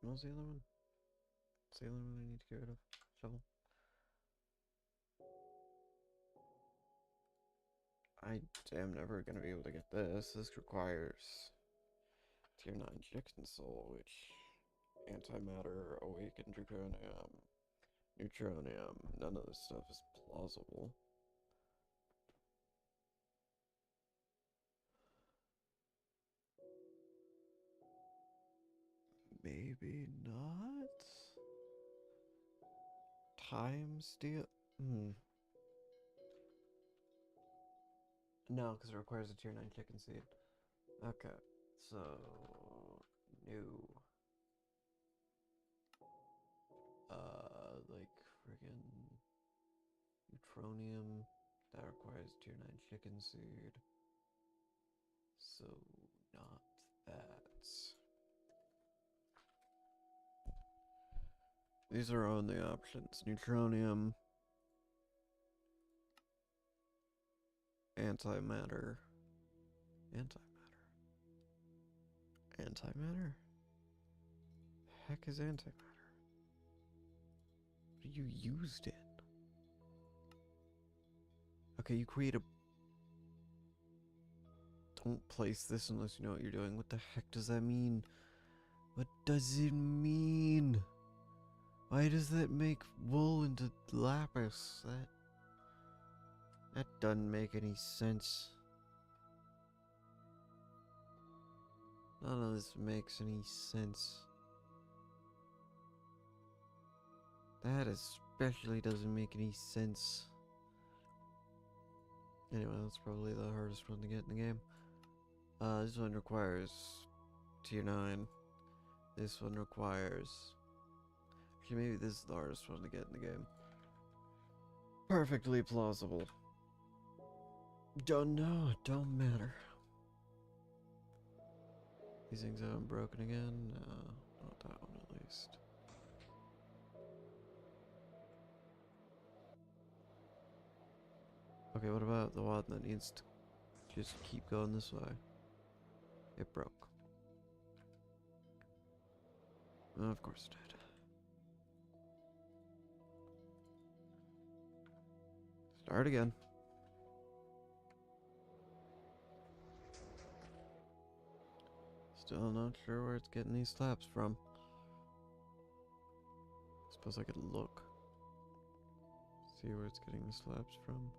[SPEAKER 1] What was the other one? What's the other one I need to get rid of? Shovel? I am never gonna be able to get this. This requires tier 9 chicken soul, which antimatter, awakened draconium, neutronium. None of this stuff is plausible. Maybe not? Time steal? No, because it requires a tier 9 chicken seed. Okay, so new. Like friggin' neutronium. That requires tier 9 chicken seed. So, not that. These are only options. Neutronium, antimatter, antimatter. Heck is antimatter? What are you used in? Okay, you create a. Don't place this unless you know what you're doing. What the heck does that mean? What does it mean? Why does that make wool into lapis? That doesn't make any sense. None of this makes any sense. That especially doesn't make any sense. Anyway, that's probably the hardest one to get in the game. This one requires tier 9. This one requires... Actually, maybe this is the hardest one to get in the game. Perfectly plausible. Don't know, it don't matter. These things haven't broken again? No, not that one at least. Okay, what about the one that needs to just keep going this way? It broke. Of course it did. Start again. Still not sure where it's getting these slabs from. Suppose I could look. See where it's getting the slabs from.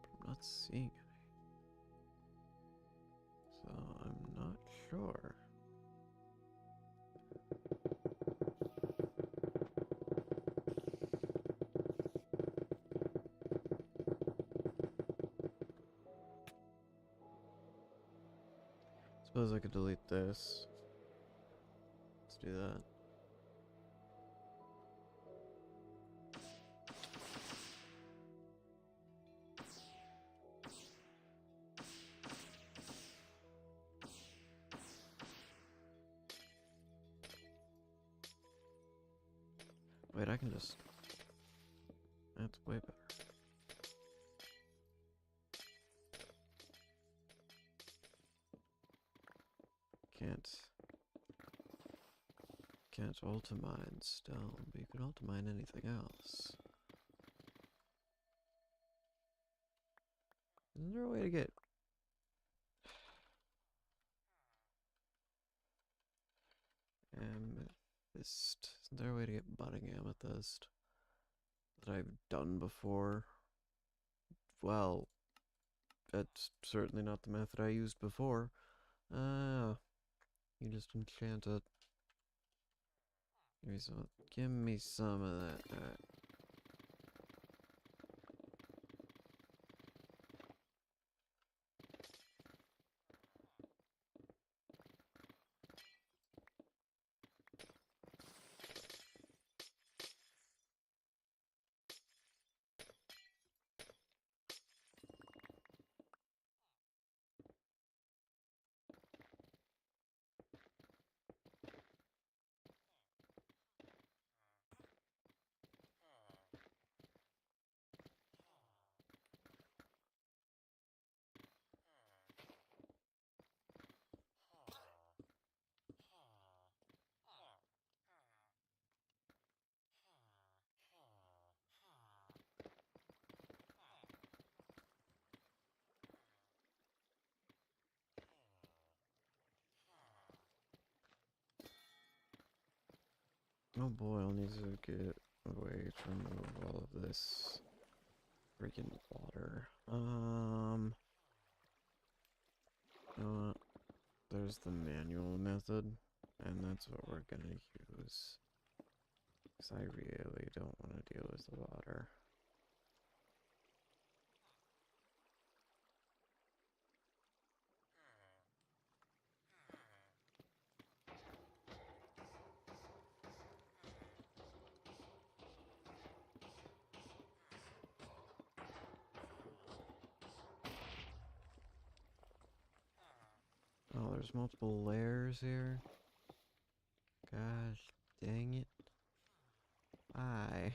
[SPEAKER 1] But I'm not seeing any. So I'm not sure. Suppose I could delete this. Let's do that. Wait, I can just... That's way better. Can't ultimine stone, but you can ultimine anything else. Isn't there a way to get amethyst? Isn't there a way to get budding amethyst that I've done before? Well, that's certainly not the method I used before. Ah, you just enchant it. Give me some of that. Oh boy, I'll need to get a way to remove all of this freaking water. You know what? There's the manual method, and that's what we're gonna use. Because I really don't want to deal with the water. Oh, there's multiple layers here. Gosh, dang it. Why?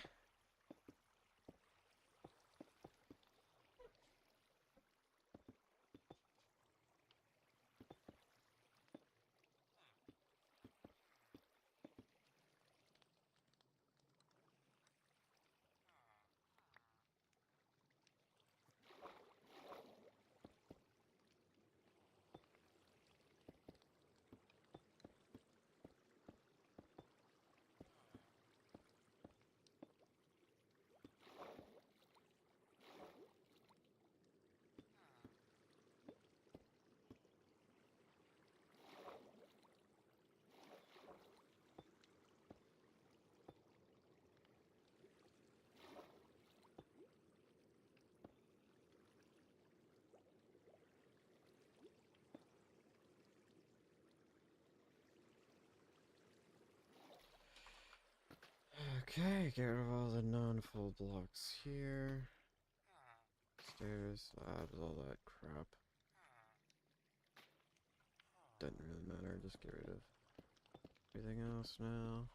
[SPEAKER 1] Okay, get rid of all the non-full blocks here. Stairs, slabs, all that crap. Doesn't really matter, just get rid of everything else now.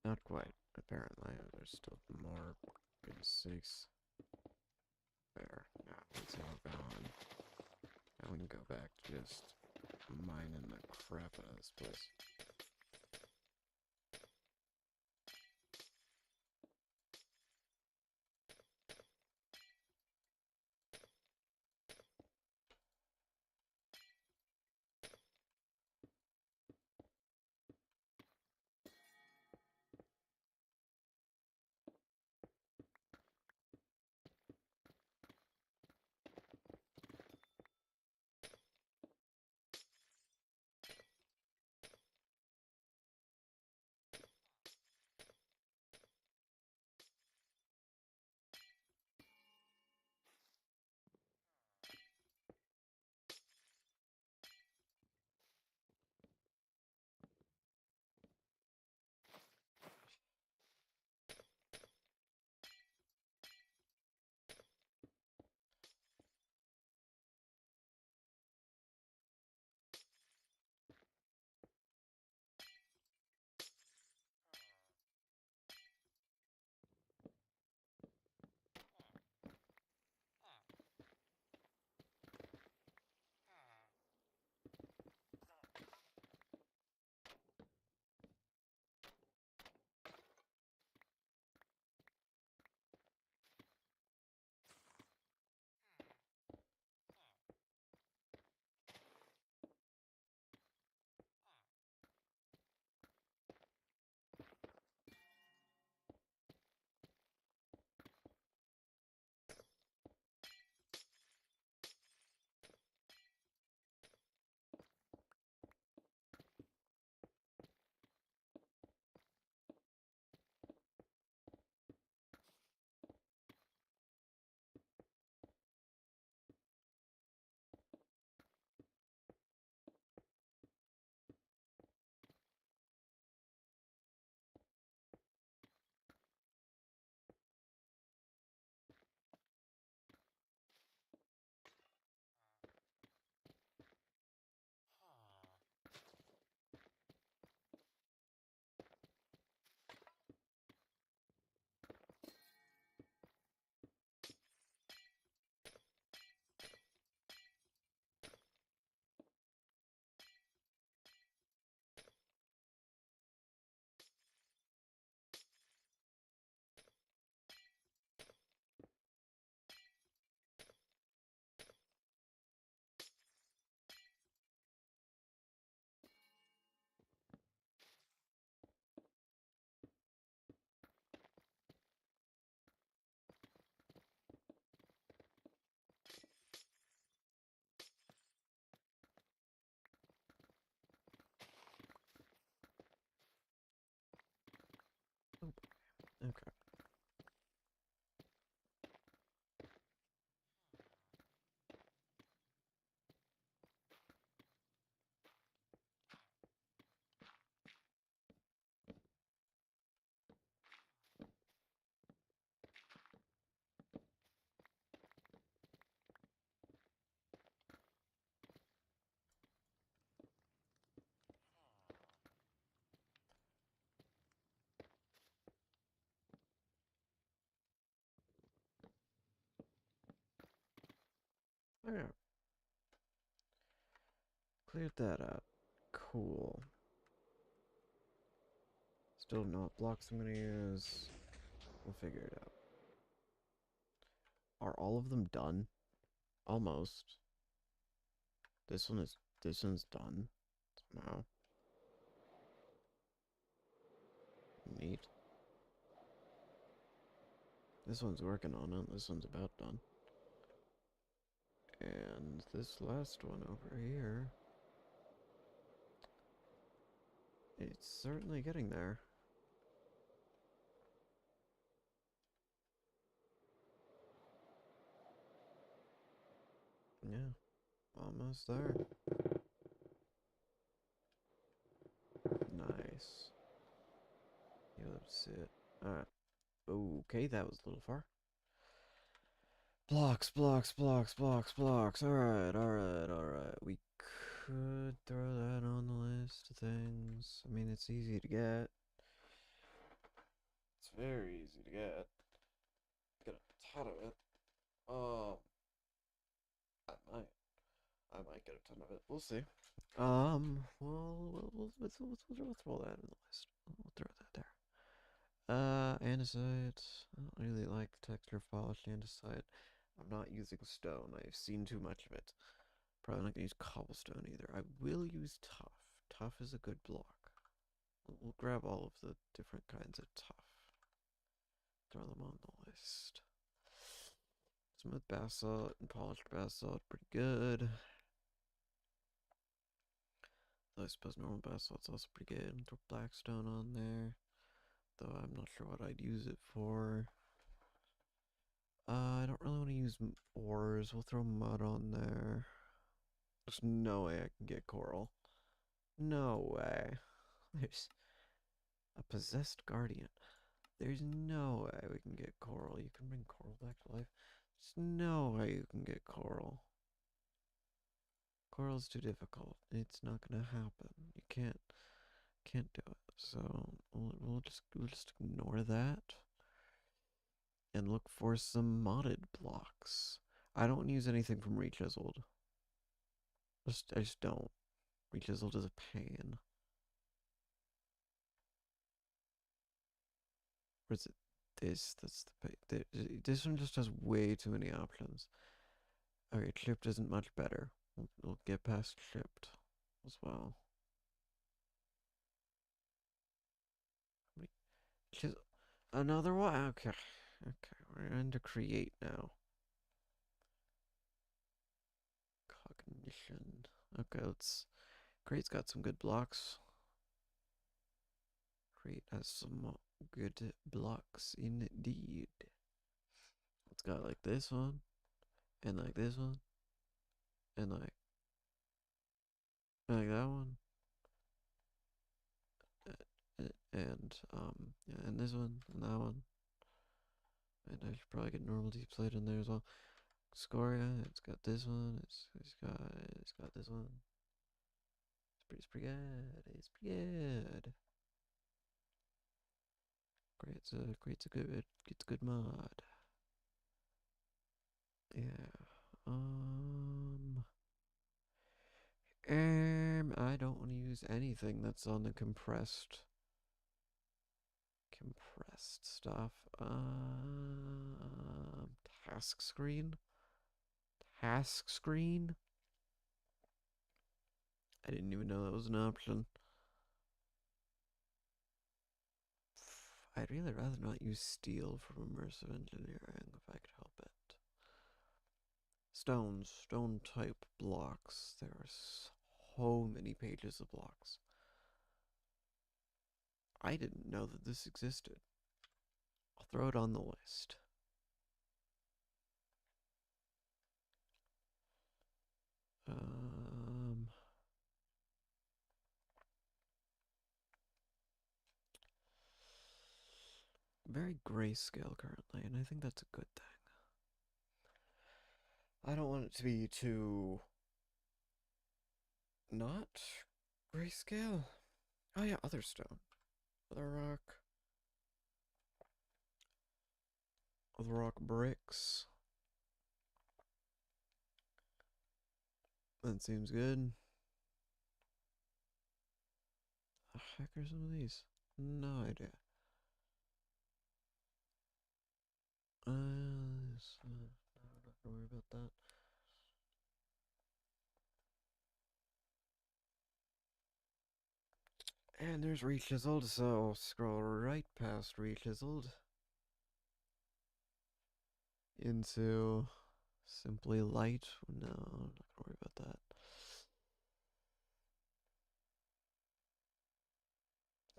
[SPEAKER 1] Not quite, apparently. There's still more. Goodness sakes. There. Now, let's move on. Now we can go back to just mining the crap out of this place. Oh, okay. Okay. Cleared that up. Cool. Still don't know what blocks I'm gonna use. We'll figure it out. Are all of them done? Almost. This one's done. Somehow. Neat. This one's working on it. This one's about done. And this last one over here. It's certainly getting there. Yeah. Almost there. Nice. Yeah, that's it. Alright. Okay, that was a little far. Blocks, blocks, blocks, blocks, blocks. Alright, alright, alright. We could throw that on the list of things. I mean, it's easy to get. It's very easy to get. Get a ton of it. Um, I might. I might get a ton of it. We'll see. We'll throw that in the list. We'll throw that there. Andesite. I don't really like the texture of polished andesite. I'm not using stone. I've seen too much of it. Probably not gonna use cobblestone either. I will use tough. Tough is a good block. We'll grab all of the different kinds of tough. Throw them on the list. Smooth basalt and polished basalt, pretty good. Though I suppose normal basalt's also pretty good. Throw blackstone on there. Though I'm not sure what I'd use it for. I don't really want to use ores. We'll throw mud on there. There's no way I can get coral. No way. There's a possessed guardian. There's no way we can get coral. You can bring coral back to life. There's no way you can get coral. Coral's too difficult. It's not gonna happen. You can't do it. So we'll just ignore that and look for some modded blocks. I don't use anything from Rechiseled. I just don't. Rechiseled is a pain. Or is it this? That's the this one just has way too many options. Okay, chipped isn't much better. We'll get past chipped as well. Just another one. Okay, okay, we're into create now. Cognition. Okay, let's. Create's got some good blocks. Create has some good blocks indeed. It's got like this one, and like this one, and like that one, and yeah, and this one, and that one. And I should probably get normal deep slate in there as well. Scoria, it's got this one. It's got this one. It's pretty good. It's pretty good. Creates a good mod. Yeah. I don't want to use anything that's on the compressed stuff. Task screen. Task screen. I didn't even know that was an option. I'd really rather not use steel for immersive engineering if I could help it. Stone type blocks. There are so many pages of blocks. I didn't know that this existed. I'll throw it on the list. Very grayscale currently, and I think that's a good thing. I don't want it to be too not grayscale. Oh yeah, other stone. Other rock. Other rock bricks. That seems good. The heck are some of these? No idea. I'm not gonna worry about that. And there's Rechiseled, so scroll right past Rechiseled into Simply Light. No, I'm not gonna worry about that.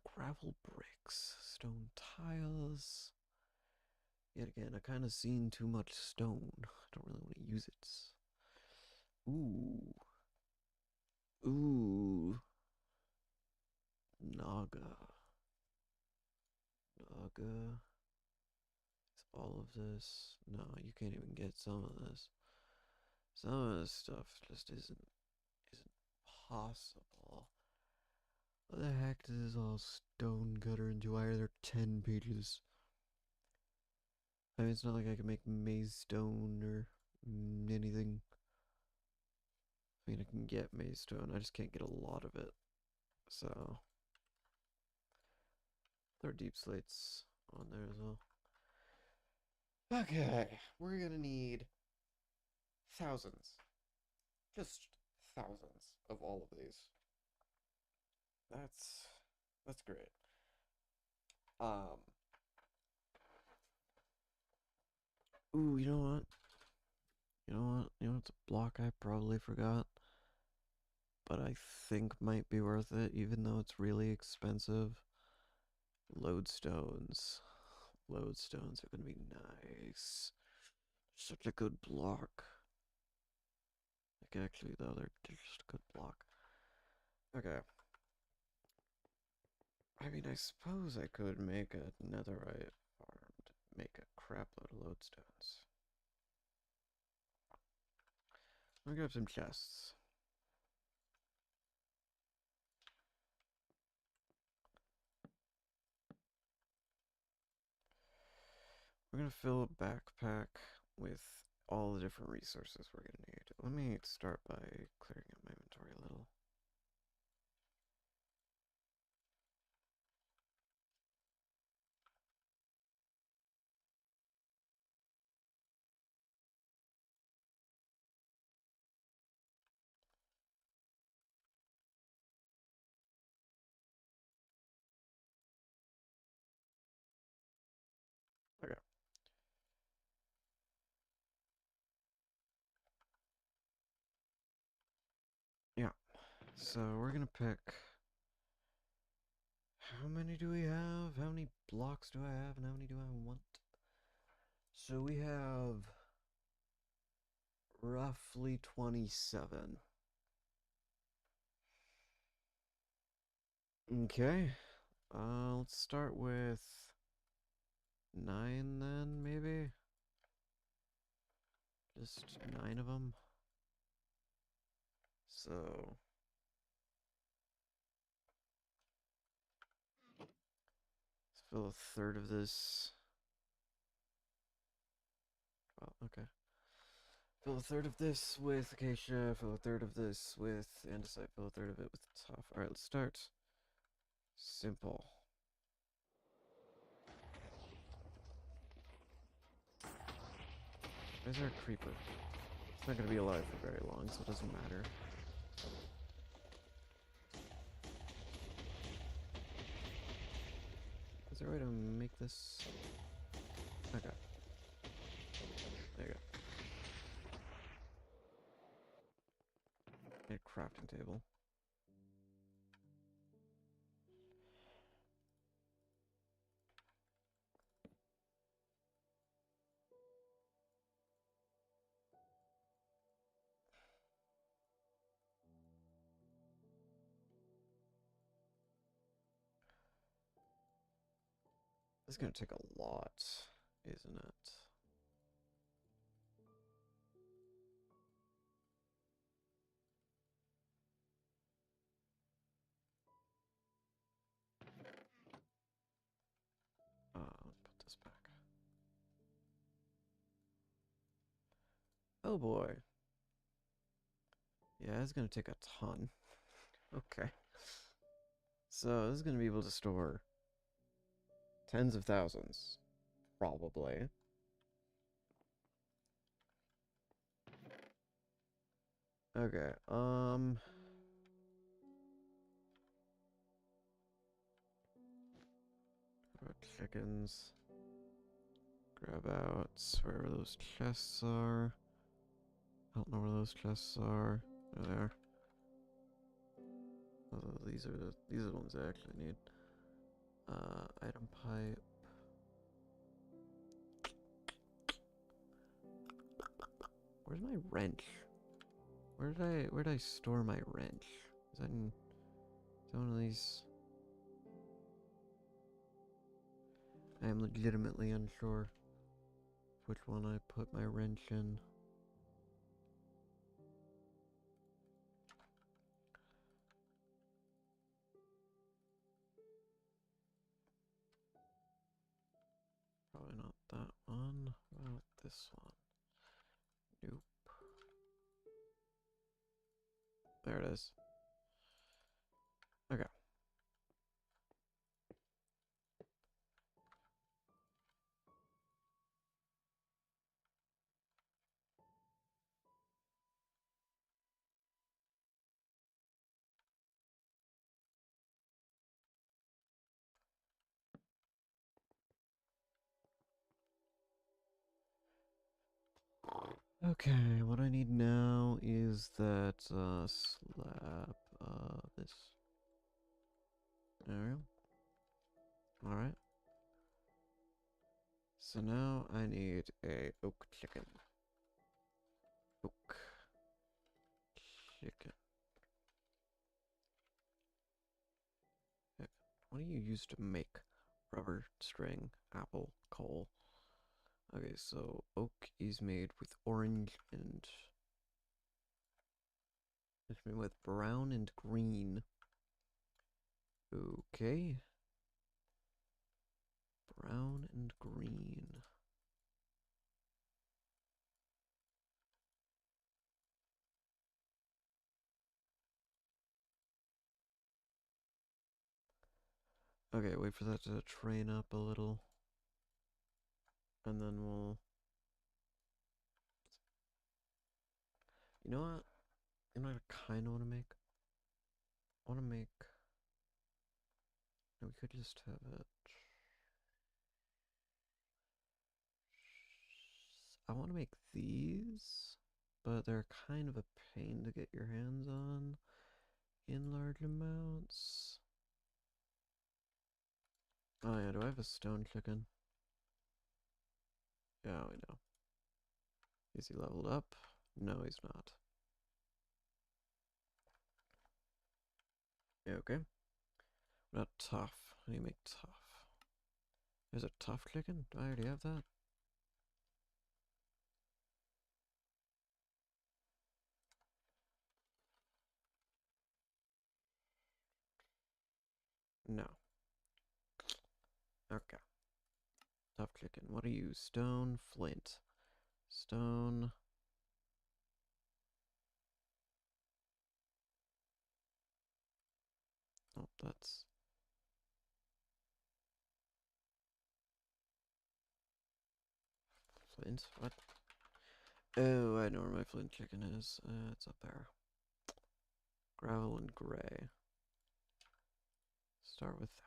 [SPEAKER 1] Gravel bricks, stone tiles. Yet again, I kind of seen too much stone. I don't really want to use it. Ooh. Ooh. Naga. Naga. Is all of this? No, you can't even get some of this. Some of this stuff just isn't possible? What the heck is this all stone gutter into? Why are there 10 pages? I mean, it's not like I can make maze stone or anything. I mean, I can get maze stone, I just can't get a lot of it. So, there are deep slates on there as well. Okay, we're gonna need thousands. Just thousands of all of these. That's great. Um Ooh, you know what? You know what's a block I probably forgot, but I think might be worth it even though it's really expensive. Lodestones. Lodestones are gonna be nice. Such a good block. Like actually though, they're just a good block. Okay. I mean, I suppose I could make a netherite farm to make a crap load of lodestones. I'll grab some chests. We're gonna fill a backpack with all the different resources we're gonna need. Let me start by clearing out my inventory a little. Okay. Yeah. So we're gonna pick. How many do we have? How many blocks do I have? And how many do I want? So we have roughly 27. Okay. Let's start with 9 then, maybe? Just 9 of them. So. Let's fill a third of this. Well, okay. Fill a third of this with acacia, fill a third of this with andesite, fill a third of it with tough. Alright, let's start. Simple. Where's our creeper? It's not gonna be alive for very long, so it doesn't matter. Is there a way to make this? Okay. There you go. Need a crafting table. This is gonna take a lot, isn't it? Put this back. Oh boy. Yeah, it's gonna take a ton. Okay. So this is gonna be able to store tens of thousands, probably. Okay, chickens. Grab out wherever those chests are. I don't know where those chests are. There they are. Oh, these are the ones I actually need. Item pipe. Where's my wrench? Where did I store my wrench? Is that one of these? I am legitimately unsure which one I put my wrench in. this one. Nope. There it is. Okay. Okay, what I need now is that slab this. There we go. Alright. So now I need a oak chicken. Oak chicken. What do you use to make rubber, string, apple, coal? Okay, so oak is made with orange and it's made with brown and green. Okay. Brown and green. Okay, wait for that to train up a little. And then we'll... You know what? You know what I kind of want to make? I want to make... No, we could just have it... I want to make these, but they're kind of a pain to get your hands on in large amounts. Oh yeah, do I have a stone chicken? Yeah, we know. Is he leveled up? No, he's not. Okay. Not tough. I need to make tough. There's a tough chicken? Do I already have that? No. Okay. Tough chicken. What are you? Stone, flint. Stone. Oh, that's... Flint? What? Oh, I know where my flint chicken is. It's up there. Gravel and gray. Start with that.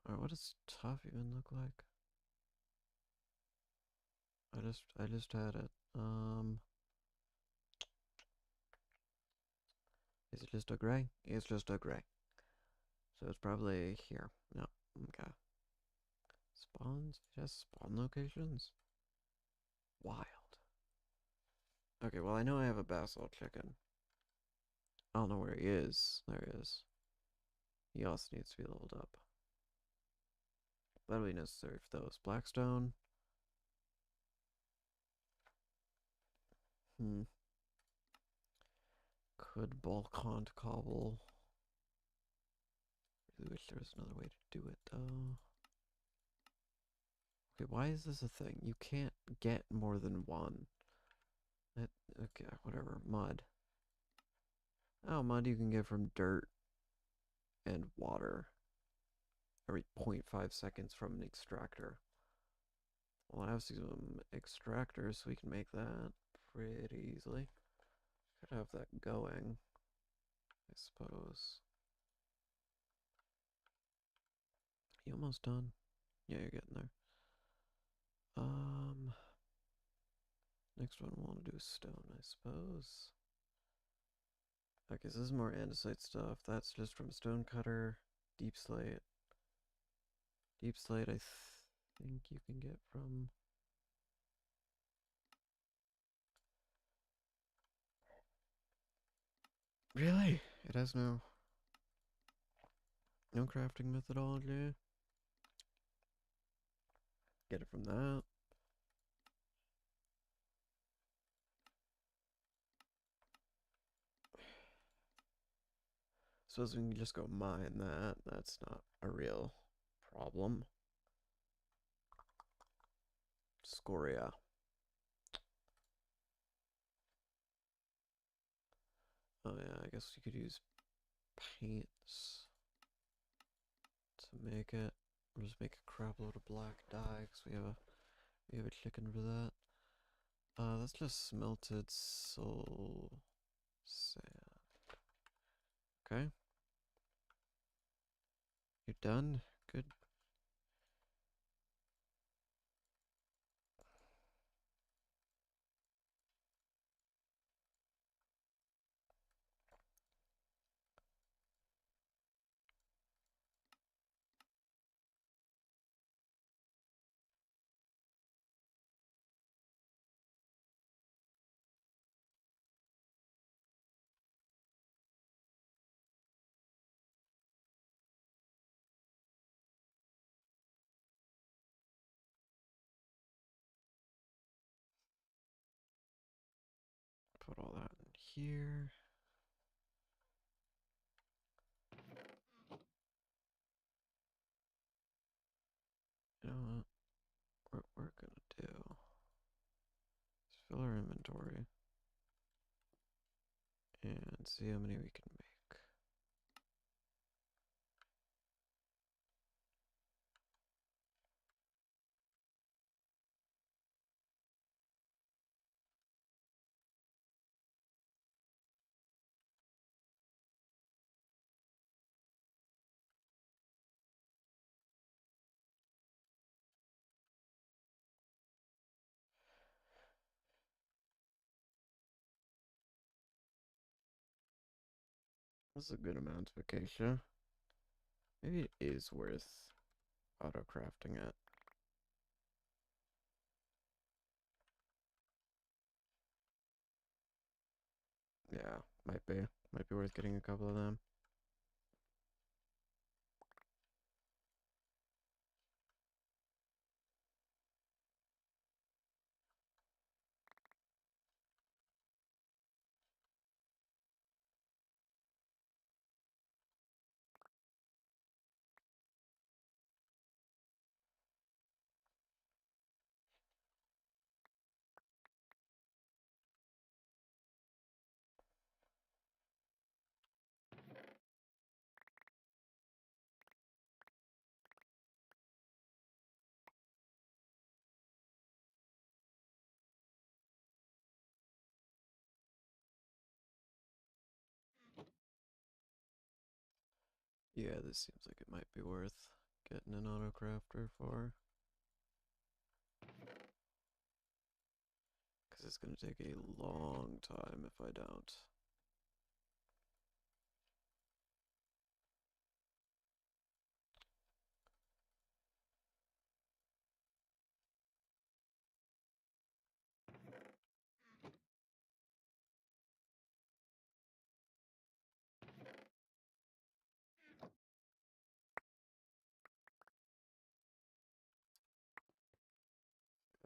[SPEAKER 1] Alright, what does tough even look like? I just had it. Is it just a gray? It's just a gray. So it's probably here. No. Okay. Spawns? Just spawn locations? Wild. Okay, well I know I have a basalt chicken. I don't know where he is. There he is. He also needs to be leveled up. That'll be necessary for those. Blackstone. Could Balkant cobble. Really wish there was another way to do it though. Okay, why is this a thing? You can't get more than one. Okay, whatever. Mud. Oh, mud you can get from dirt and water every 0.5 seconds from an extractor. Well, I have some extractors, so we can make that pretty easily. Could have that going, I suppose. You almost done? Yeah, you're getting there. Next one we'll want to do is stone, I suppose. Okay, so this is more andesite stuff. That's just from stone cutter, deep slate. Deep slate, I think you can get from... Really? It has no crafting methodology? Get it from that. Suppose we can just go mine that. That's not a real problem. Scoria. Oh yeah, I guess you could use paints to make it. We'll just make a crap load of black dye because we have a chicken for that. That's just smelted soul sand. Okay. You're done? Good. Put all that in here. You know what we're gonna do is fill our inventory and see how many we can make. This is a good amount of acacia. Maybe it is worth auto crafting it. Yeah, might be. Might be worth getting a couple of them. Yeah, this seems like it might be worth getting an auto crafter for. Because it's going to take a long time if I don't.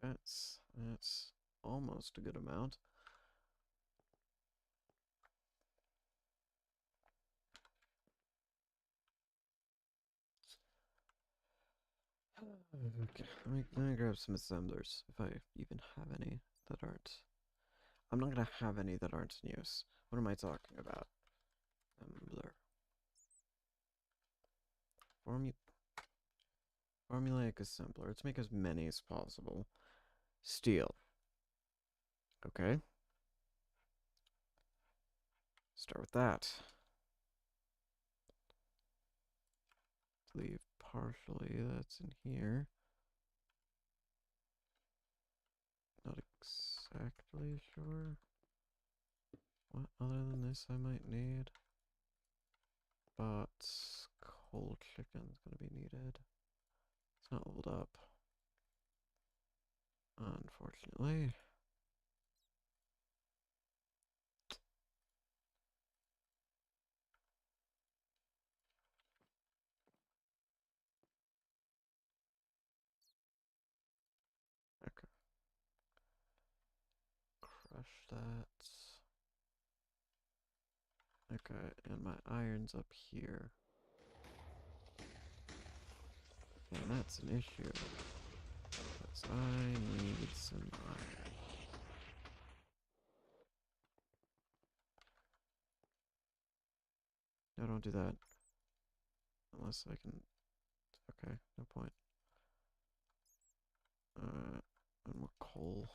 [SPEAKER 1] That's almost a good amount. Okay, let me grab some assemblers if I even have any that aren't. I'm not gonna have any that aren't in use. What am I talking about? Assembler. Formulaic assembler. Let's make as many as possible. Steel. Okay. Start with that. Leave partially. That's in here. Not exactly sure what other than this I might need. But cold chicken's gonna be needed. It's not leveled up. Unfortunately. that. Okay, and my iron's up here. And that's an issue. Because I need some iron. No, don't do that. Unless I can... Okay, no point. And more coal.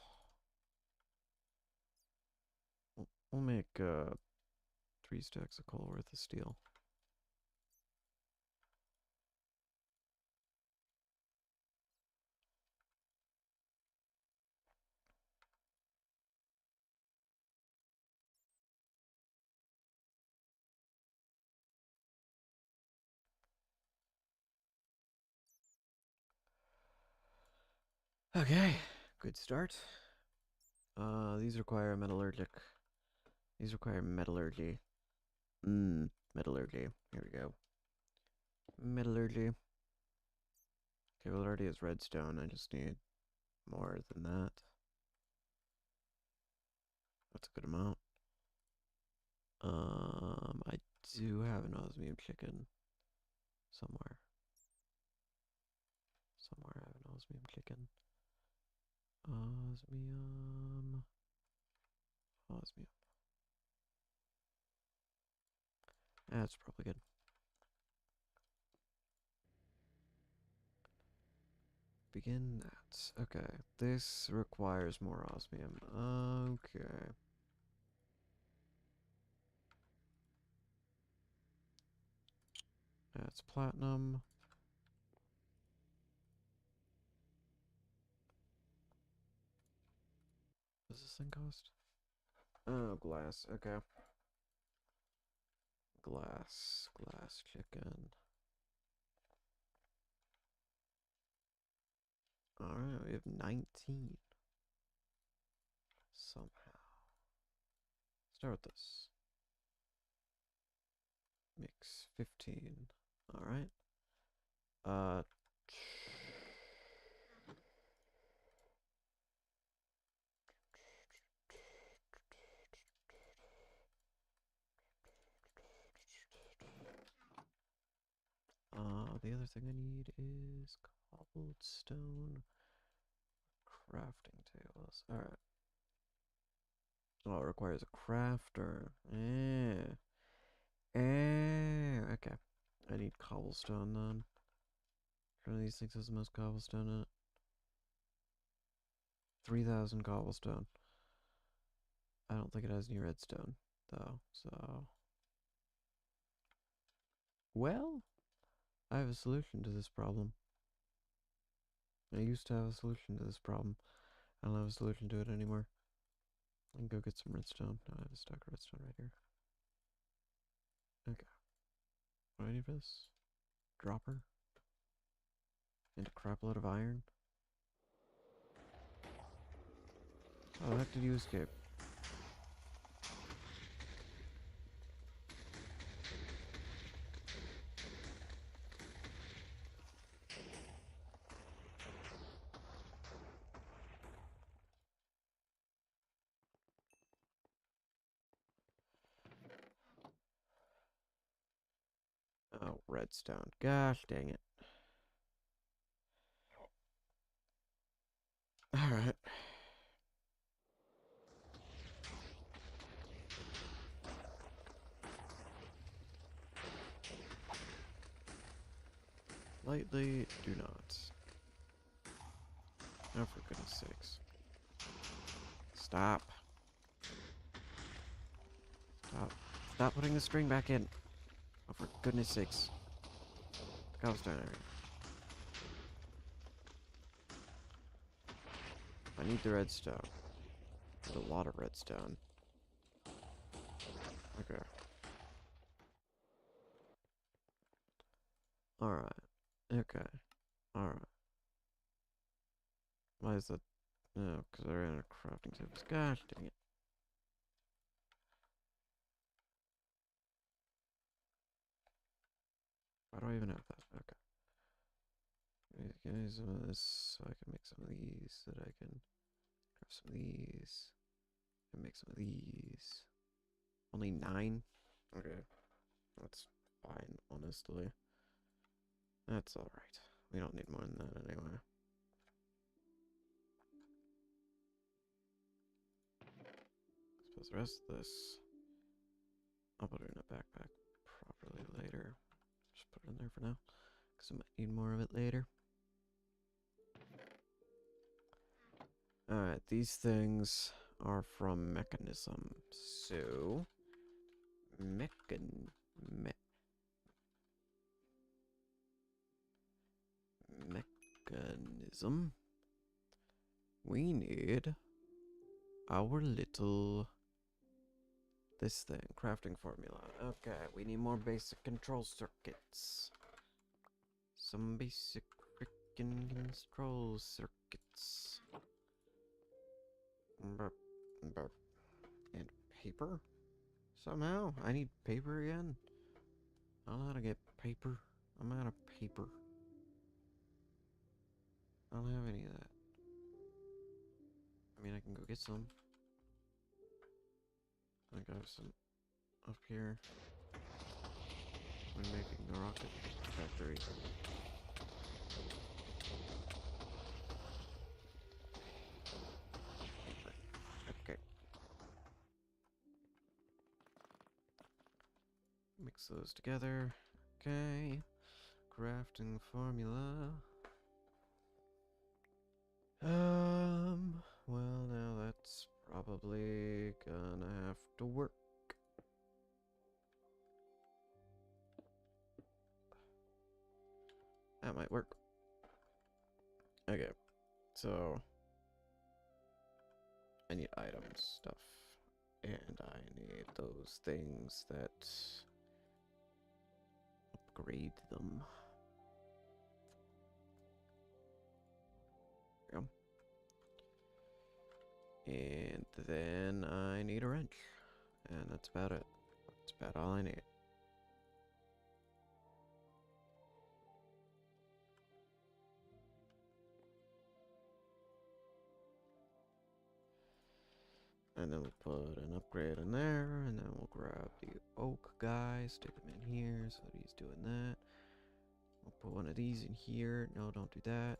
[SPEAKER 1] We'll make 3 stacks of coal worth of steel. Okay, good start. These require metallurgic. These require metallurgy. Metallurgy. Here we go. Metallurgy. Okay, well, it already has redstone. I just need more than that. That's a good amount. I do have an osmium chicken somewhere. Somewhere I have an osmium chicken. Osmium. Osmium. That's probably good. Begin that. Okay. This requires more osmium. Okay. That's platinum. What does this thing cost? Oh, glass. Okay. Glass. Glass chicken. Alright, we have 19. Somehow. Start with this. Mix 15. Alright. Uh. The other thing I need is cobblestone crafting tables. Alright. Oh, it requires a crafter. Okay. I need cobblestone then. Which one of these things has the most cobblestone in it? 3,000 cobblestone. I don't think it has any redstone, though, so... Well, I have a solution to this problem. I used to have a solution to this problem. I don't have a solution to it anymore. I can go get some redstone. No, I have a stack of redstone right here. Okay. What do I need for this? Dropper? And a crap load of iron? How the heck did you escape? Oh, redstone. Gosh dang it. Alright. Lightly, do not. Oh, for goodness sakes. Stop. Stop. Stop putting the string back in. Oh, for goodness sakes. Cobblestone area. I need the redstone. There's a lot of redstone. Okay. Alright. Okay. Alright. Why is that? No, because I ran out of crafting tables. Gosh dang it. Why do I even have that? Okay. Give me some of this so I can make some of these, so that I can craft some of these. I make some of these. Only 9? Okay. That's fine, honestly. That's alright. We don't need more than that anyway. I suppose the rest of this, I'll put it in a backpack properly later. Just put it in there for now, because I might need more of it later. Alright, these things are from mechanism. So, mechanism. We need our little this thing, crafting formula. Okay, we need more basic control circuits. Some basic freaking control circuits. Burp, burp. And paper? Somehow, I need paper again. I don't know how to get paper. I'm out of paper. I don't have any of that. I mean, I can go get some. I got some up here. We're making the rocket factory. Okay. Mix those together. Okay. Crafting formula. Well, now that's probably gonna have to work. That might work. Okay, so I need items, stuff, and I need those things that upgrade them. There we go. And then I need a wrench, and that's about it. That's about all I need. And then we'll put an upgrade in there, and then we'll grab the oak guy, stick him in here so that he's doing that. We'll put one of these in here. No, don't do that.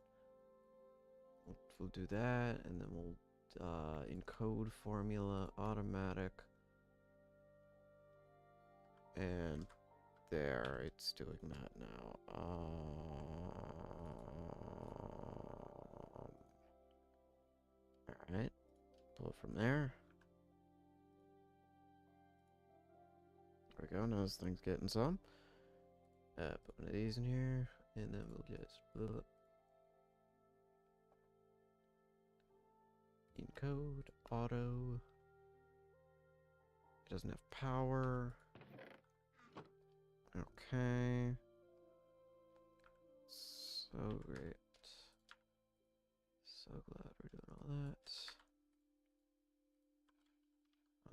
[SPEAKER 1] We'll do that, and then we'll encode formula automatic. And there, it's doing that now. Alright, pull it from there. There we go, now this thing's getting some. Put one of these in here, and then we'll just encode, auto. It doesn't have power. Okay. So great. So glad we're doing all that.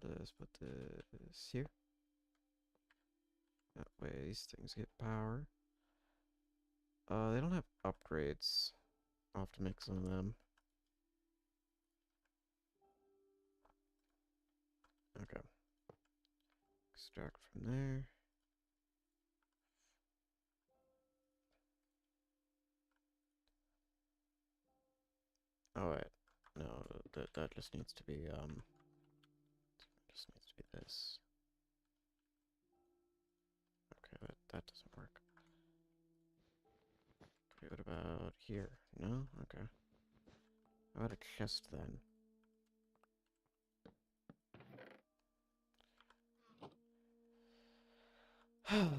[SPEAKER 1] I'll just put this here. That way these things get power. They don't have upgrades. I'll have to make some of them. Okay. Extract from there. Oh wait. No, that just needs to be just needs to be this. Okay, that doesn't work. Okay, what about here? No? Okay. How about a chest then?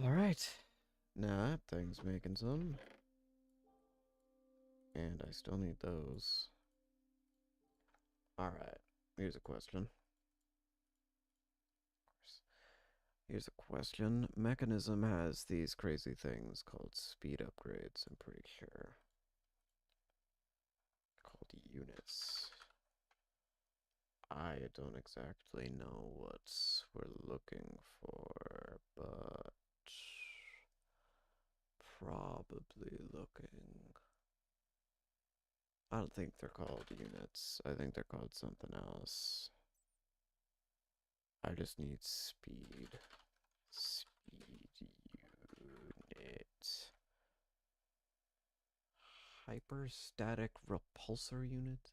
[SPEAKER 1] Alright. Now that thing's making some. And I still need those. Alright. Here's a question. Here's a question. Mechanism has these crazy things called speed upgrades, I'm pretty sure. Called units. I don't exactly know what we're looking for, but probably looking. I don't think they're called units. I think they're called something else. I just need speed. Speed unit. Hyperstatic repulsor unit?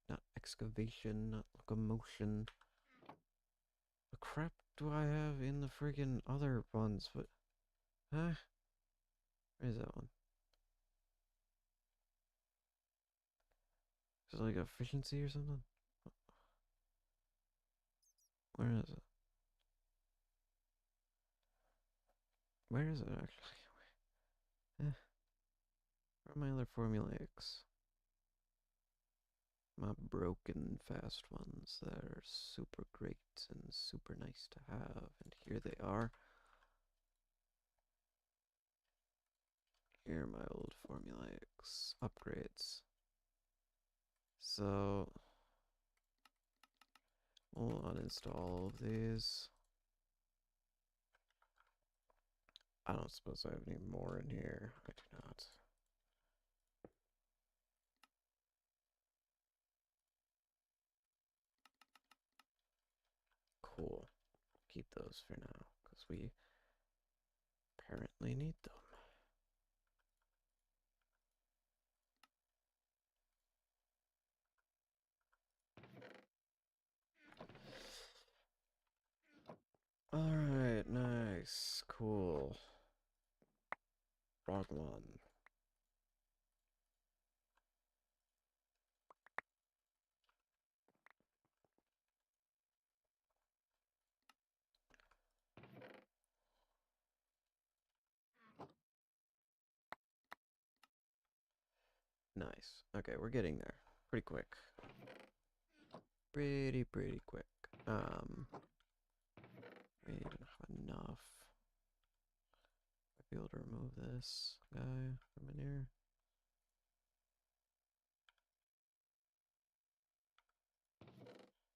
[SPEAKER 1] Not excavation, not locomotion. The crap do I have in the friggin' other ones? But, huh? Where's that one? Is it like efficiency or something? Where is it? Where is it actually? Eh, where are my other formulaics? My broken fast ones that are super great and super nice to have. And here they are. Here are my old formulaics. Upgrades. So, we'll uninstall all of these. I don't suppose I have any more in here. I do not. Cool. Keep those for now, because we apparently need them. Alright, nice. Cool. Wrong one. Nice. Okay, we're getting there. Pretty quick. Pretty quick. We don't have enough. I'd be able to remove this guy from in here.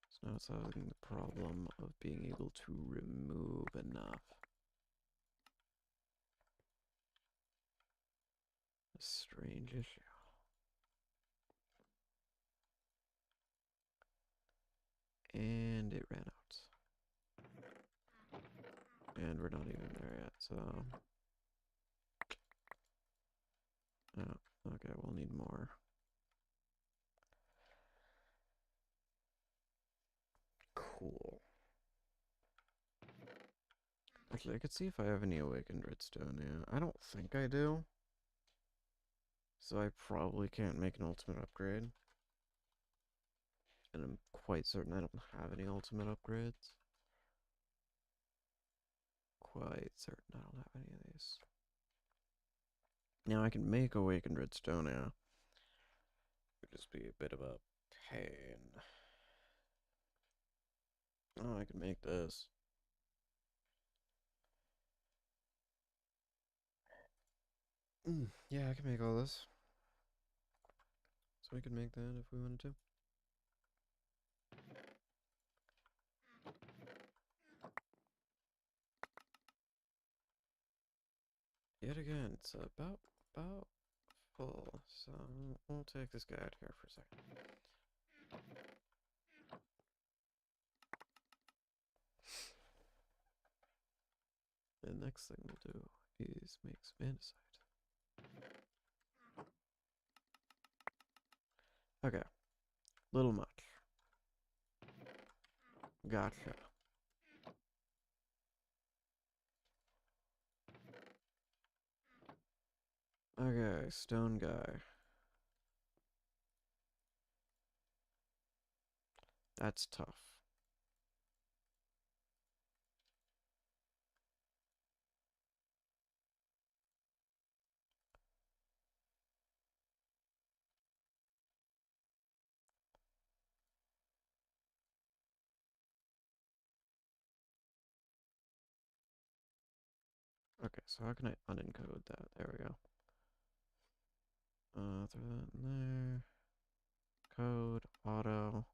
[SPEAKER 1] So now it's having the problem of being able to remove enough. A strange issue. And it ran out. And we're not even there yet, so... Oh, okay, we'll need more. Cool. Actually, I could see if I have any awakened redstone. Yeah, I don't think I do. So I probably can't make an ultimate upgrade. And I'm quite certain I don't have any ultimate upgrades. Quite certain I don't have any of these. Now I can make awakened redstone, yeah. It would just be a bit of a pain. Oh, I can make this. Yeah, I can make all this. So we can make that if we wanted to. Yet again, it's about full. So we'll take this guy out here for a second. The next thing we'll do is make some andesite. Okay, little much. Gotcha. Okay, stone guy. That's tough. Okay, so how can I unencode that? There we go. Throw that in there. Code, auto.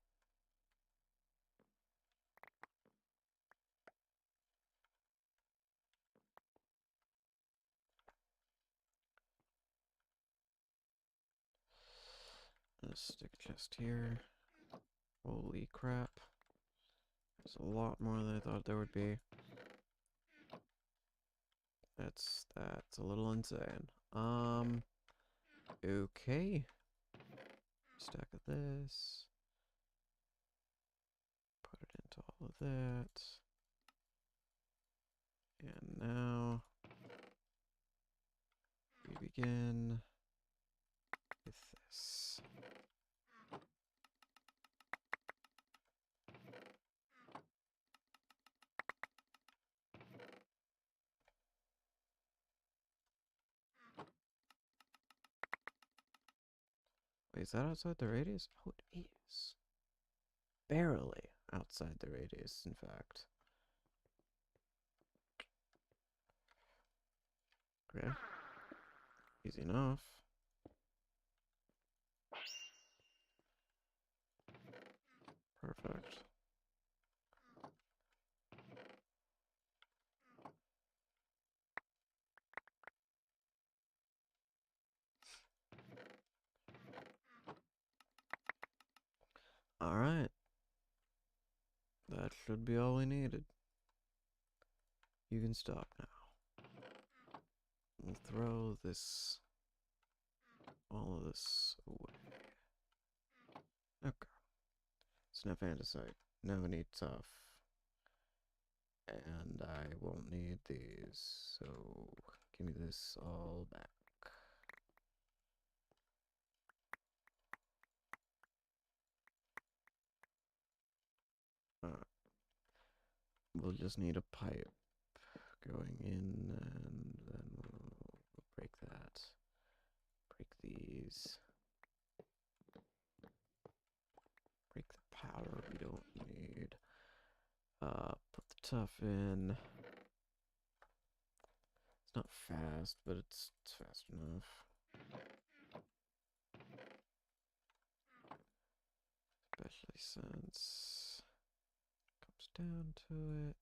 [SPEAKER 1] Stick a chest here. Holy crap. There's a lot more than I thought there would be. That's a little insane. Okay. Stack of this. Put it into all of that. And now we begin with this. Wait, is that outside the radius? Oh, it is. Barely outside the radius, in fact. Okay. Easy enough. Perfect. Alright. That should be all we needed. You can stop now. We'll throw this, all of this away. Okay. It's no andesite. No need tough. And I won't need these, so give me this all back. We'll just need a pipe going in, and then we'll break that. Break these. Break the power we don't need. Put the tough in. It's not fast, but it's fast enough. Especially since it comes down to it.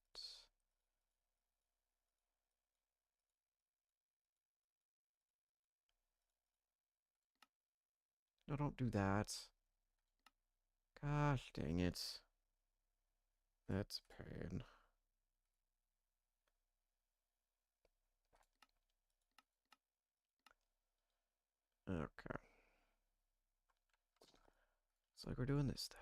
[SPEAKER 1] No, don't do that. Gosh dang it. That's a pain. Okay. Looks like we're doing this then.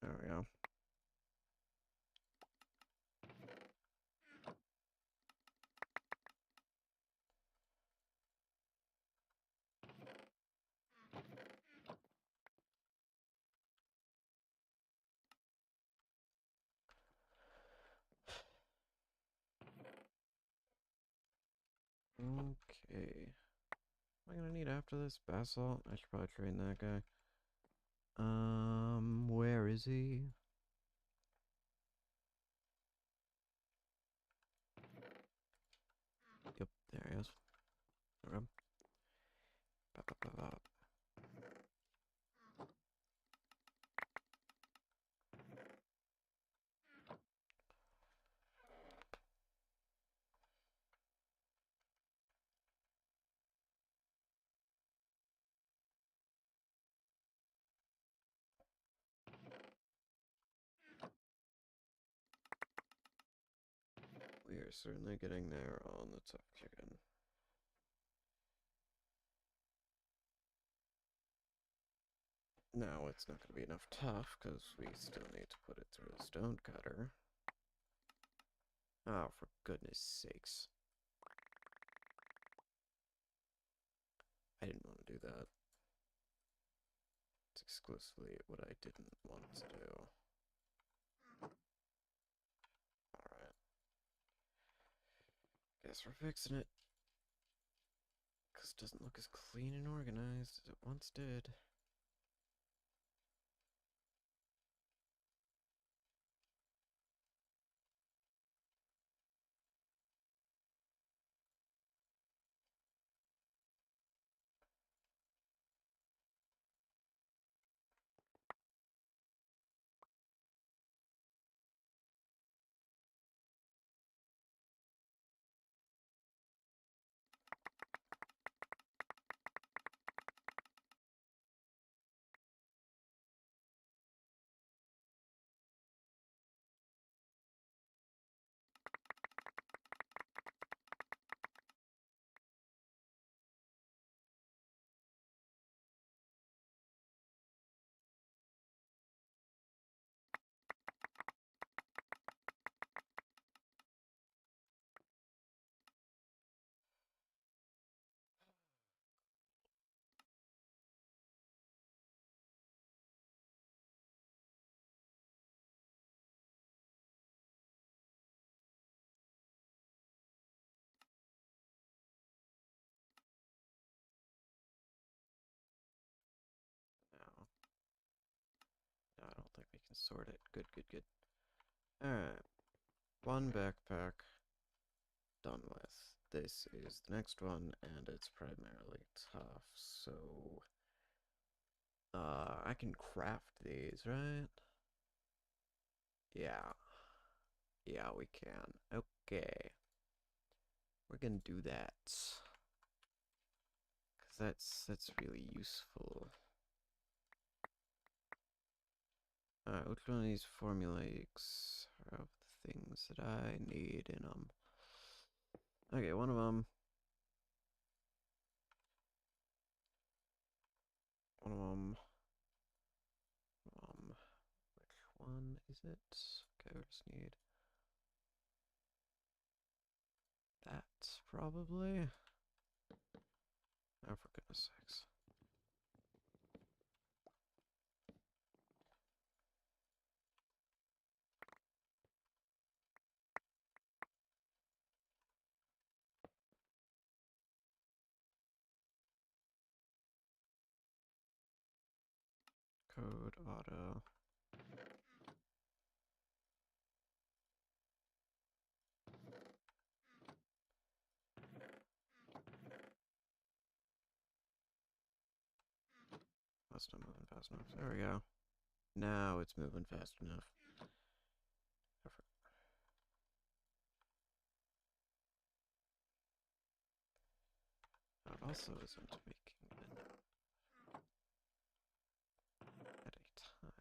[SPEAKER 1] There we go. Okay. What am I gonna need after this? Basalt? I should probably train that guy. Where is he? Yep, there he is. Okay. Bop, bop, bop, bop. We are certainly getting there on the tough chicken. Now it's not going to be enough tough because we still need to put it through the stone cutter. Oh, for goodness sakes. I didn't want to do that. It's exclusively what I didn't want to do. Alright. Guess we're fixing it. Because it doesn't look as clean and organized as it once did. No. No, I don't think we can sort it. Good, good, good. Alright. One backpack done with. This is the next one, and it's primarily tough, so... I can craft these, right? Yeah. Yeah, we can. Okay. We're gonna do that. Because that's really useful. Alright, which one of these formulaics have the things that I need in them? Okay, one of them. One of them. Which one is it? Okay, we just need that, probably. Oh, for goodness sakes. Code auto. That's not moving fast enough. There we go. Now it's moving fast enough. It also isn't making it at a time.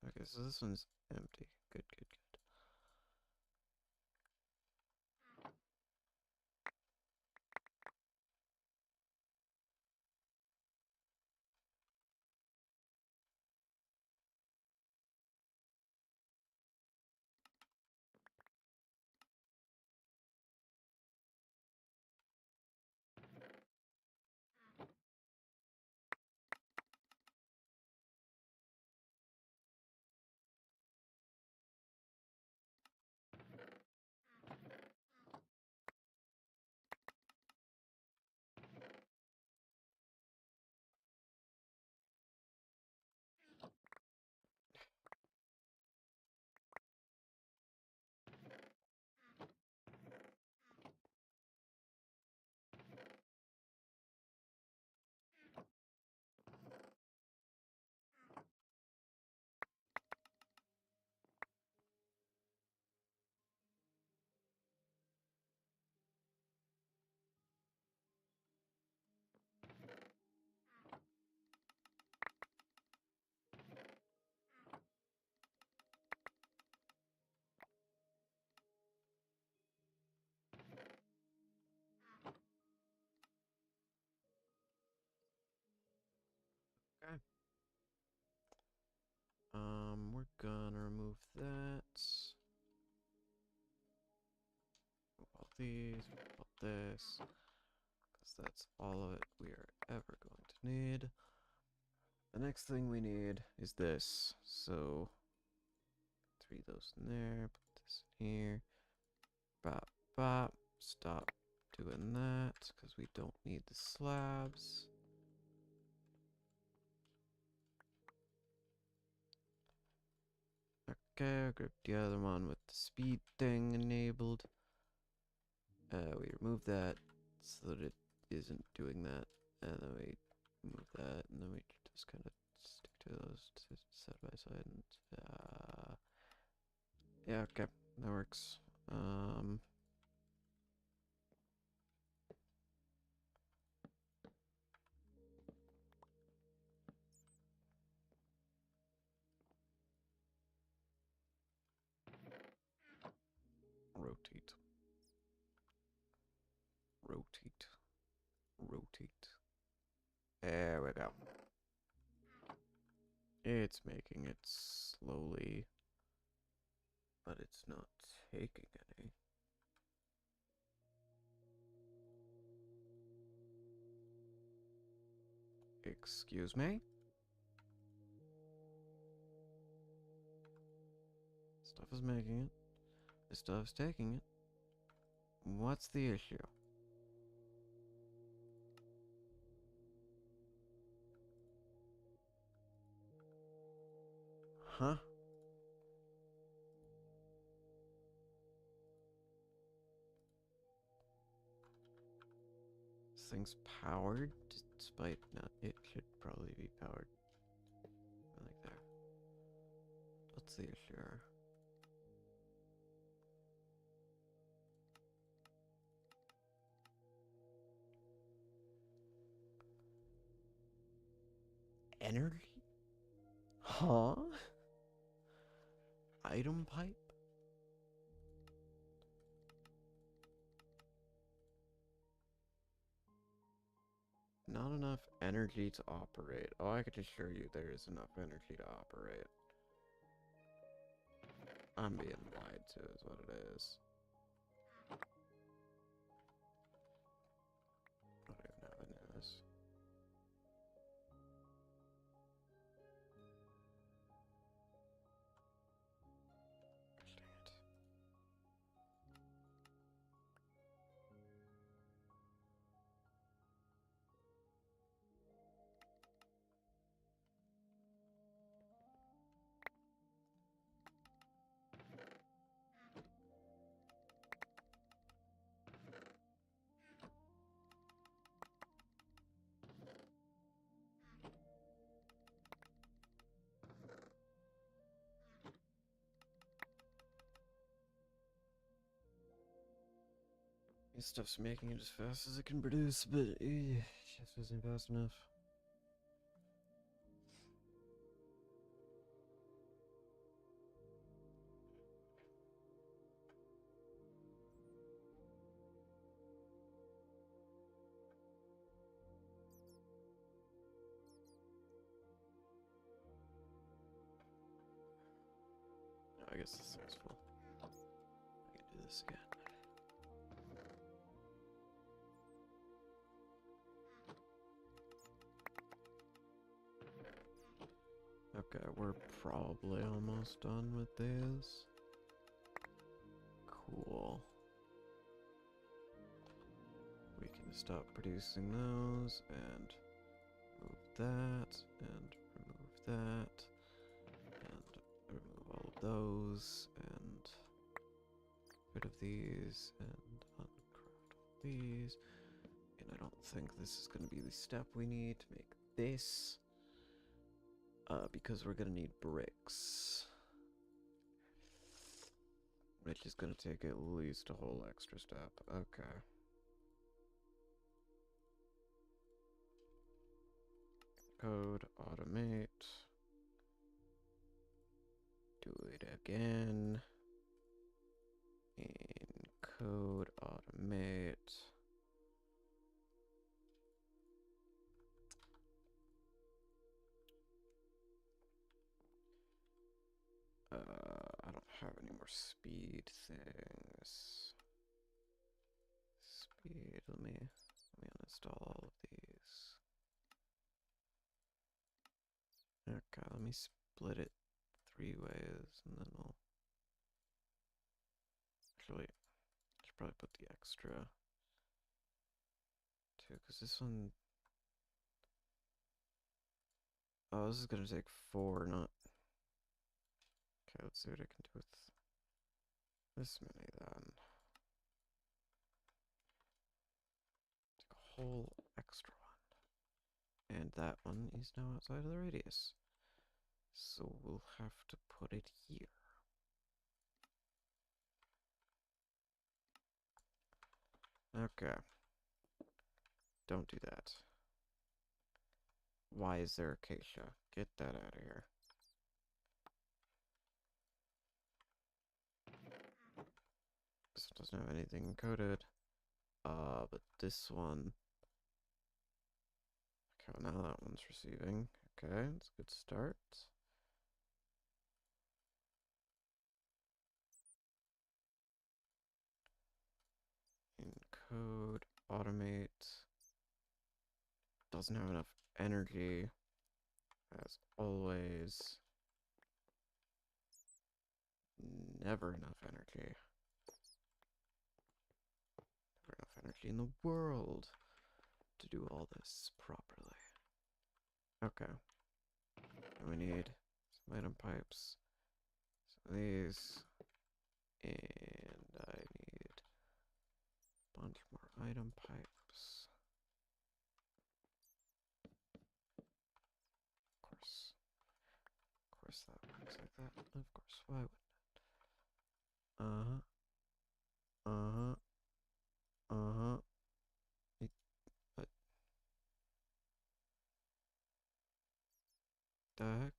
[SPEAKER 1] Okay, so this one's empty. Good, good, good. Okay. We're gonna remove that. Remove all these, remove all this. Because So that's all of it we are ever going to need. The next thing we need is this. So 3 of those in there, put this in here. Bop, bop. Stop doing that, because we don't need the slabs. Okay, I'll grab the other one with the speed thing enabled. We remove that so that it isn't doing that, and then we move that, and then we just kind of stick to those side by side. And yeah, okay, that works. Rotate. Rotate. Rotate. There we go. It's making it slowly, but it's not taking any. Excuse me? Stuff is making it. This stuff's taking it. What's the issue? Huh? This thing's powered, despite not. It should probably be powered. Like there. What's the issue? Energy? Huh? Item pipe? Not enough energy to operate. Oh, I can assure you there is enough energy to operate. I'm being lied to is what it is. I don't even know the news. Dang it. This stuff's making it as fast as it can produce, but it just isn't fast enough. Oh, I guess this thing's full. I can do this again. Okay, we're probably almost done with this. Cool. We can stop producing those and remove that and remove that and remove all of those and get rid of these and uncraft all these. And I don't think this is going to be the step we need to make this. Because we're gonna need bricks. Which is gonna take at least a whole extra step. Okay. Code, automate. Do it again. In code, automate. I don't have any more speed things. Speed, let me on this install all of these. Okay, let me split it 3 ways, and then we'll... Actually, I should probably put the extra, too, because this one... Oh, this is gonna take 4, not... Okay, let's see what I can do with this many, then. Take a whole extra one. And that one is now outside of the radius. So we'll have to put it here. Okay. Don't do that. Why is there acacia? Get that out of here. This one doesn't have anything encoded. But this one... Okay, well now that one's receiving. Okay, that's a good start. Encode, automate. Doesn't have enough energy. As always. Never enough energy. Never enough energy in the world to do all this properly. Okay. And we need some item pipes. Some of these. And I need a bunch more item pipes. Of course that works like that. Of course, why wouldn't it? Uh-huh. Uh-huh. Uh-huh. What the heck?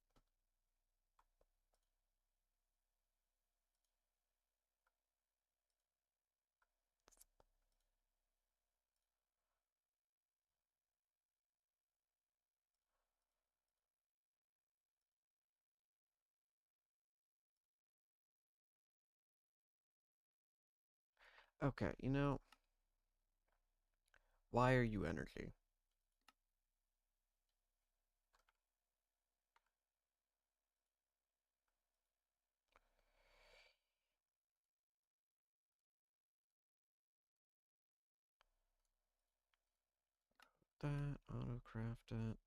[SPEAKER 1] Okay, you know, why are you energy? That, auto craft it.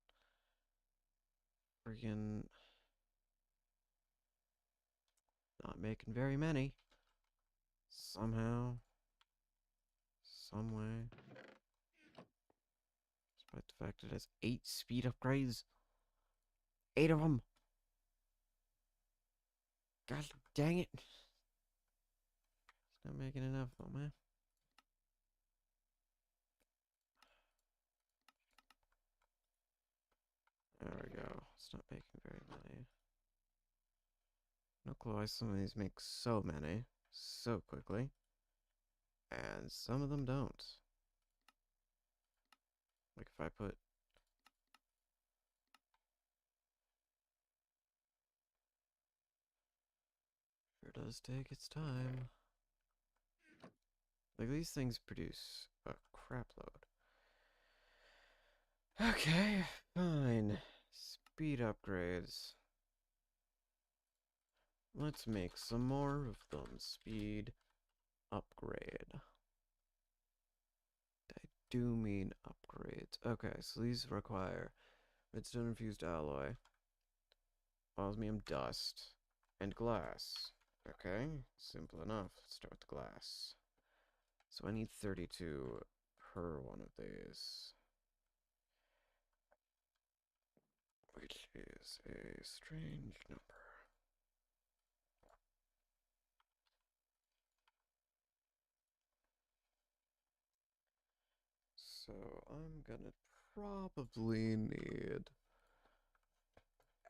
[SPEAKER 1] Friggin' not making very many. Somehow, some way. Despite the fact it has 8 speed upgrades. 8 of them. God dang it. It's not making enough though, man. There we go. It's not making very many. No clue why some of these make so many so quickly. And some of them don't. Like if I put... Sure does take its time. Like these things produce a crap load. Okay, fine. Speed upgrades. Let's make some more of them. Speed upgrade. I do mean upgrades. Okay, so these require redstone infused alloy, osmium dust, and glass. Okay, simple enough. Let's start with the glass. So I need 32 per one of these, which is a strange number. So I'm gonna probably need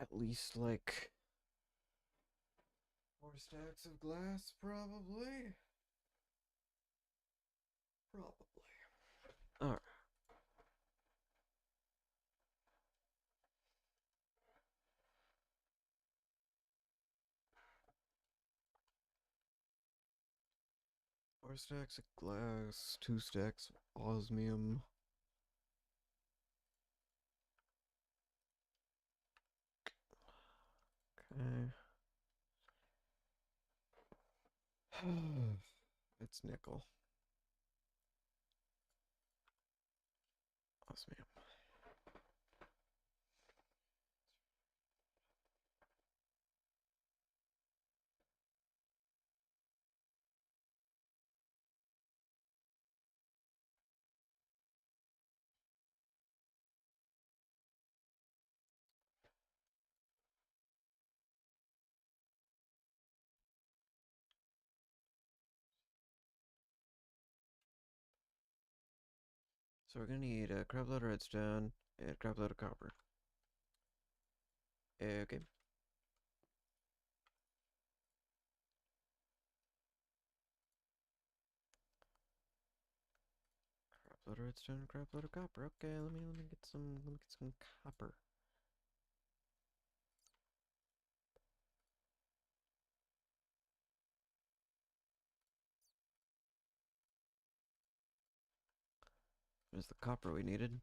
[SPEAKER 1] at least like 4 stacks of glass, probably. Alright. 4 stacks of glass, 2 stacks of osmium. Okay. It's nickel. Awesome. So we're gonna need a crap load of redstone and a crap load of copper. Okay. Crap load of redstone and crap load of copper. Okay, let me get some copper. There's the copper we needed.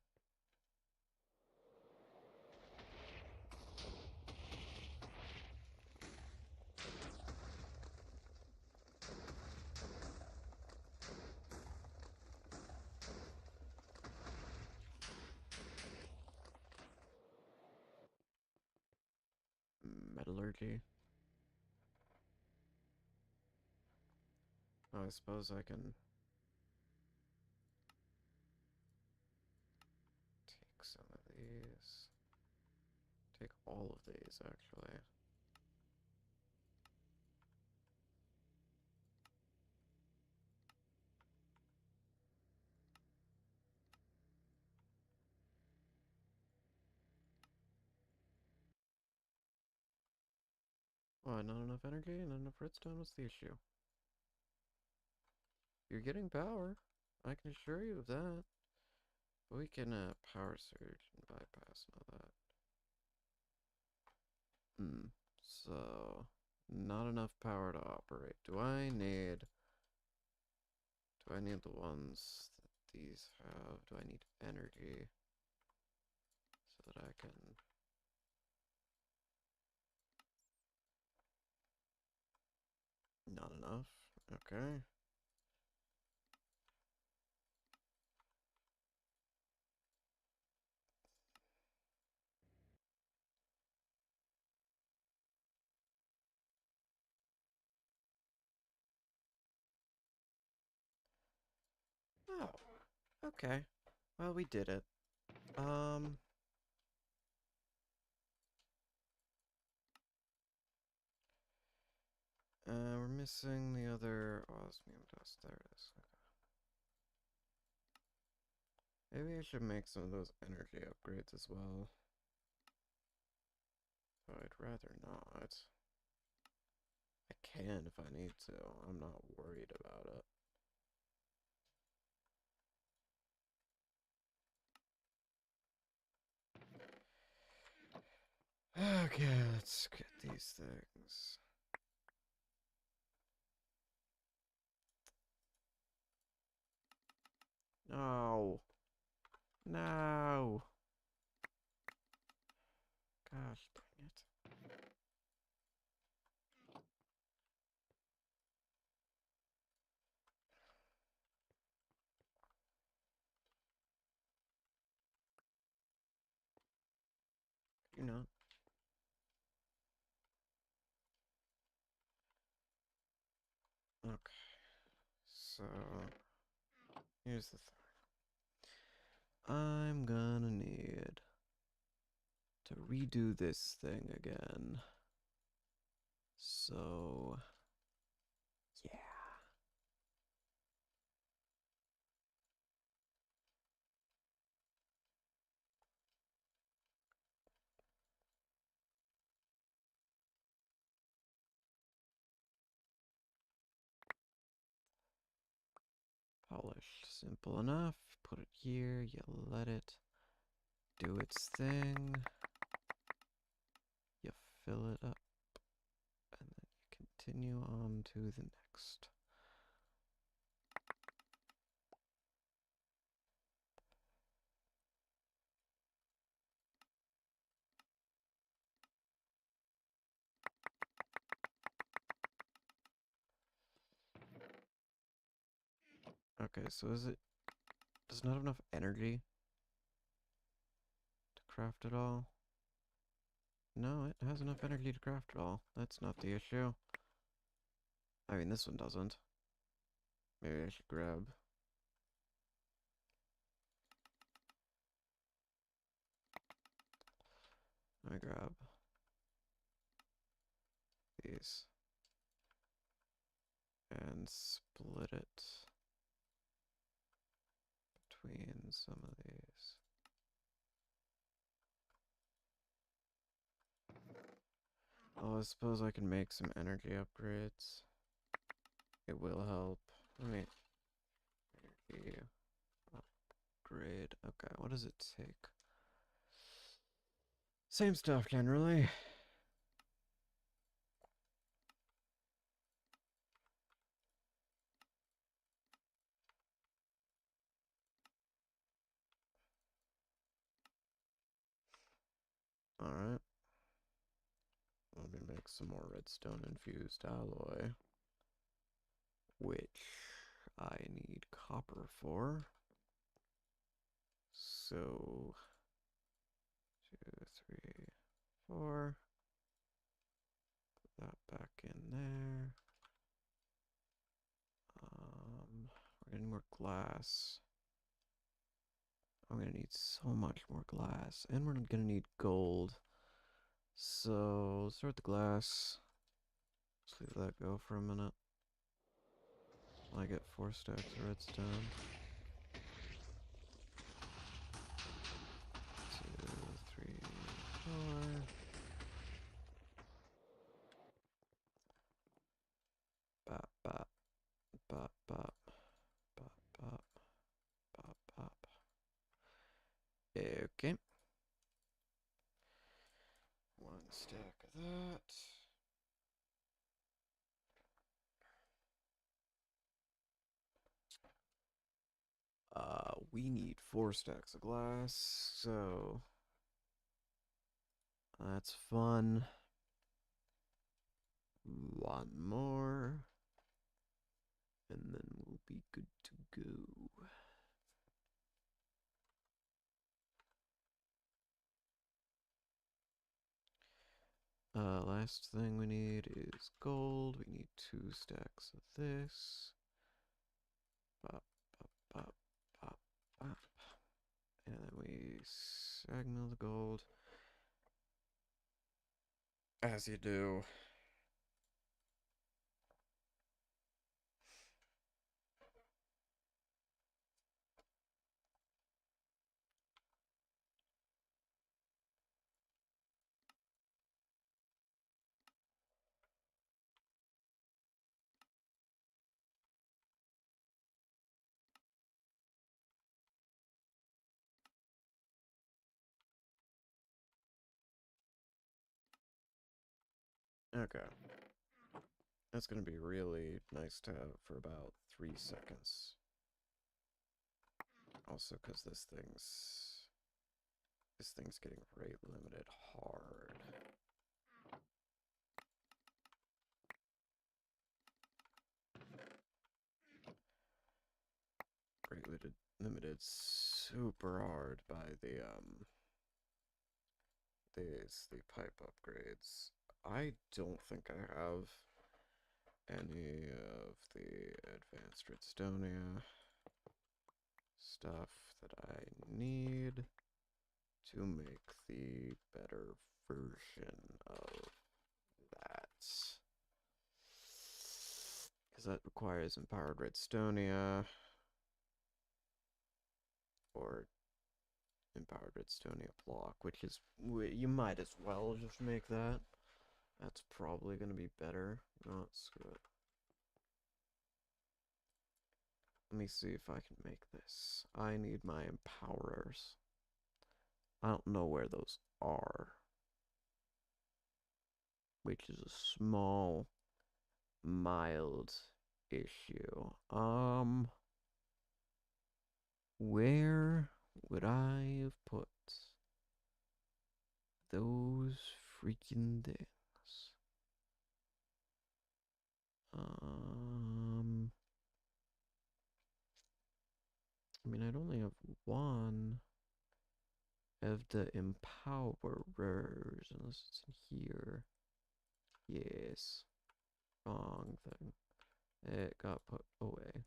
[SPEAKER 1] Metallurgy. Oh, I suppose I can take some of these. Take all of these, actually. Oh, not enough energy? Not enough redstone? What's the issue? You're getting power. I can assure you of that. But we can power surge and bypass and all that. So, not enough power to operate. Do I need the ones that these have? Do I need energy so that I can... Not enough? Okay. Oh, okay. Well, we did it. We're missing the other osmium dust. There it is. Okay. Maybe I should make some of those energy upgrades as well. But I'd rather not. I can if I need to. I'm not worried about it. Okay, let's get these things. No. No. Gosh, dang it. You know. Okay. So, here's the thing. I'm gonna need to redo this thing again. So, yeah. Polished. Simple enough. Put it here. You let it do its thing. You fill it up. And then you continue on to the next. Okay, so does it not have enough energy to craft it all? No, it has enough energy to craft it all. That's not the issue. I mean, this one doesn't. Maybe I should grab... Let me grab these and split it between some of these. Oh, I suppose I can make some energy upgrades. It will help. Let me... Energy upgrade. Okay, what does it take? Same stuff, generally. Alright. Let me make some more redstone infused alloy, which I need copper for. So, 2, 3, 4. Put that back in there. We're gonna need more glass. I'm gonna need so much more glass, and we're gonna need gold. So, let's start the glass. Let's leave that go for a minute. I get 4 stacks of redstone. 2, 3, 4. Bop, bop, bop, bop, bop, bop, bop, bop. Okay. 1 stack of that. We need 4 stacks of glass, so that's fun. 1 more, and then we'll be good to go. Last thing we need is gold. We need 2 stacks of this. Bop, bop, bop, bop, bop. And then we sag mill the gold. As you do. Okay. That's gonna be really nice to have for about 3 seconds. Also, because this thing's getting rate limited hard. Rate limited super hard by the the pipe upgrades. I don't think I have any of the advanced redstonia stuff that I need to make the better version of that. Because that requires empowered redstonia or empowered redstonia block, which is, you might as well just make that. That's probably going to be better. Not screw it. Let me see if I can make this. I need my empowerers. I don't know where those are, which is a small, mild issue. Where would I have put those freaking things? Um, I mean, I'd only have one of the empowerers, unless it's in here. Yes. Wrong thing. It got put away.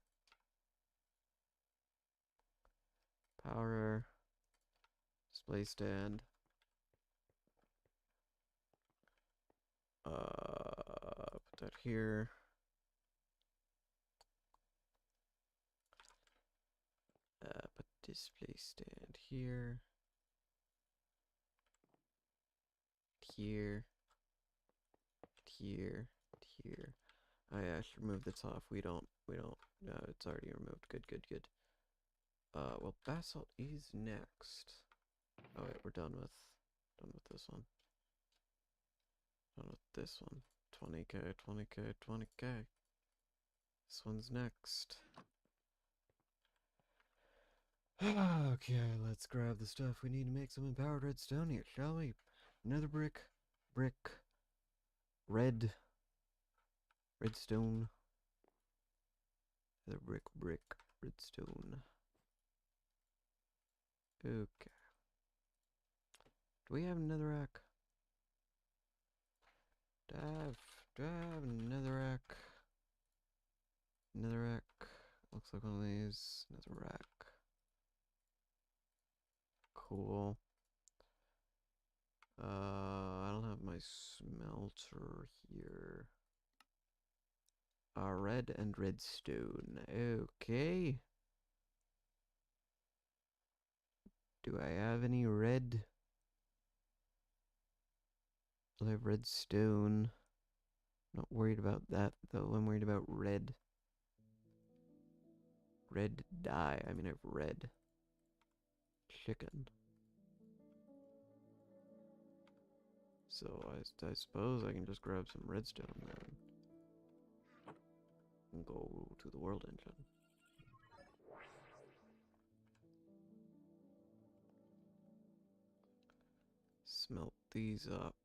[SPEAKER 1] Power. Display stand. Put that here. Put display stand here. Here. Here. Here. Oh yeah, I should remove this off. We don't, no, it's already removed. Good, good, good. Well, basalt is next. Oh wait, we're done with this one. Done with this one. 20k, 20k, 20k. This one's next. Okay, let's grab the stuff we need to make some empowered redstone here, shall we? Another brick, redstone. Another brick, redstone. Okay. Do we have another rack? Do I have another rack? Another rack. Looks like one of these. Another rack. Cool. I don't have my smelter here. Red and redstone. Okay. Do I have any red? I have redstone. Not worried about that though. I'm worried about red. Red dye. I mean, I have red chicken. So I suppose I can just grab some redstone then. And go to the world engine. Smelt these up.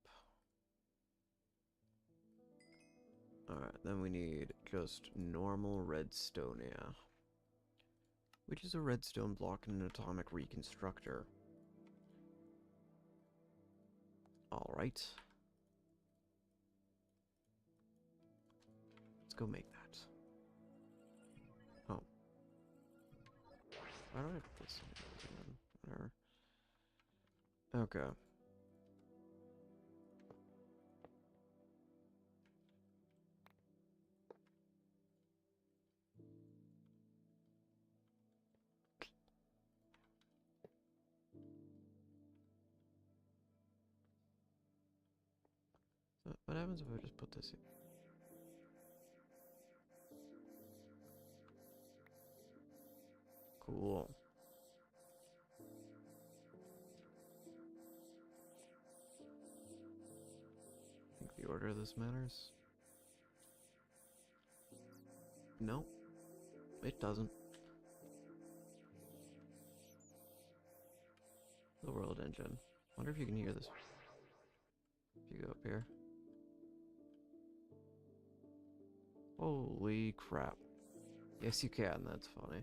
[SPEAKER 1] Alright, then we need just normal redstone, yeah. Which is a redstone block and an atomic reconstructor. Alright. Let's go make that. Oh. Why do I have this in? Whatever. Okay. So what happens if I just put this in? Cool. I think the order of this matters. No, it doesn't. The world engine. Wonder if you can hear this. If you go up here. Holy crap. Yes, you can. That's funny.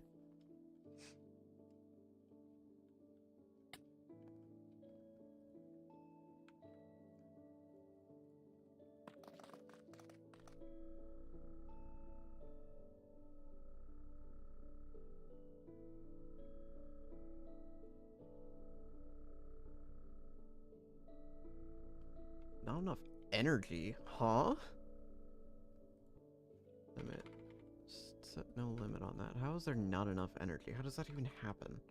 [SPEAKER 1] Not enough energy, huh? Limit. Set no limit on that. How is there not enough energy? How does that even happen?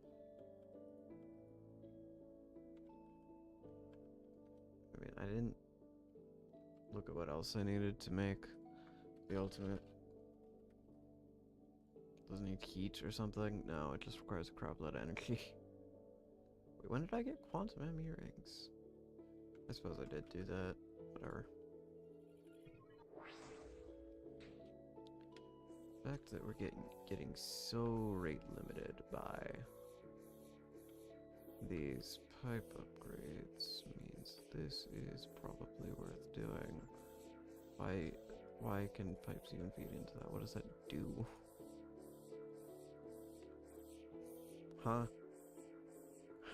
[SPEAKER 1] I mean, I didn't look at what else I needed to make the ultimate. Doesn't need heat or something? No, it just requires a crap load of energy. Wait, when did I get quantum M earrings? I suppose I did do that. Whatever. The fact that we're getting so rate limited by these pipe upgrades means this is probably worth doing. Why can pipes even feed into that? What does that do? Huh?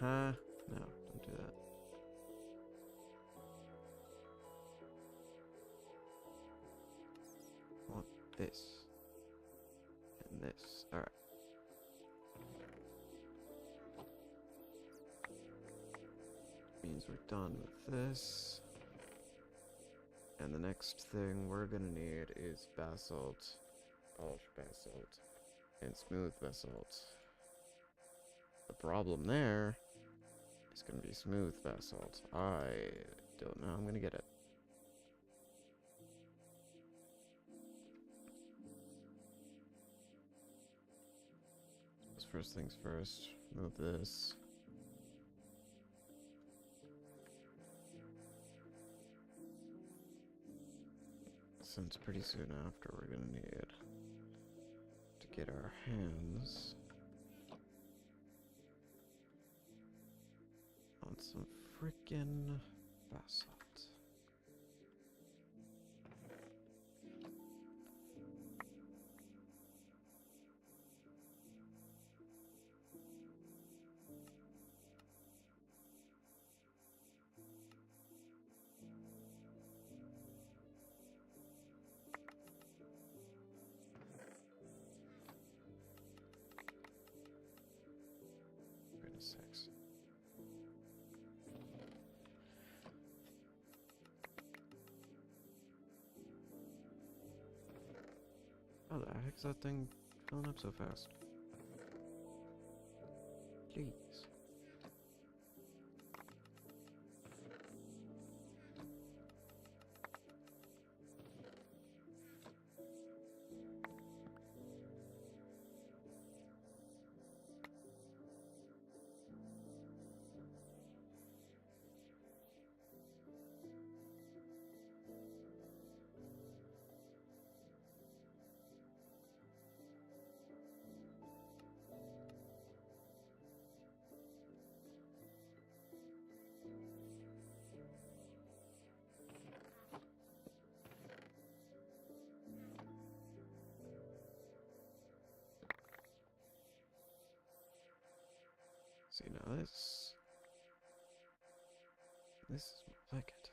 [SPEAKER 1] Huh? No, don't do that. I want this. And this. Alright. Means we're done with this. And the next thing we're gonna need is basalt, polished basalt, and smooth basalt. The problem there is gonna be smooth basalt. I don't know how I'm gonna get it. First things first, move this. Since pretty soon after we're gonna need to get our hands on some freaking basalt. Goodness sakes. How the heck's that thing filling up so fast? Jeez. See, now this is more like it.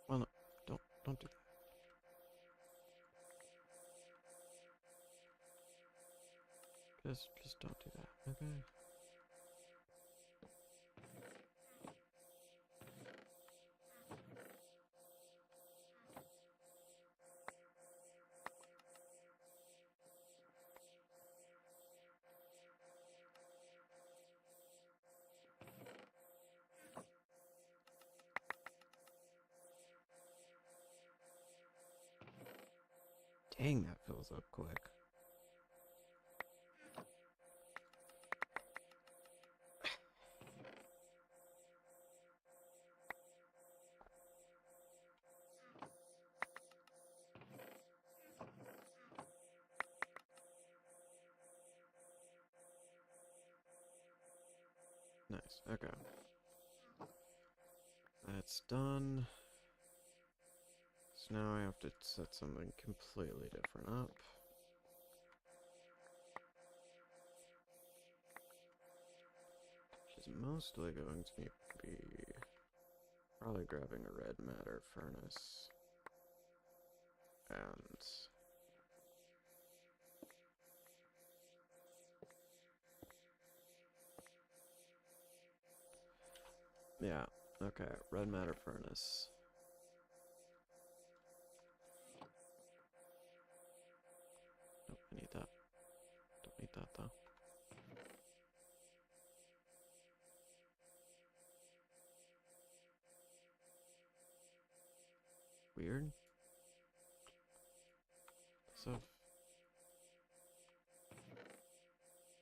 [SPEAKER 1] Well, no, don't do that. Just don't do that, okay? Dang, that fills up quick. Nice, okay. That's done. So now I have to set something completely different up. Which is mostly going to be probably grabbing a red matter furnace. And yeah, okay, red matter furnace. Nope, I need that. Don't need that though. Weird. So.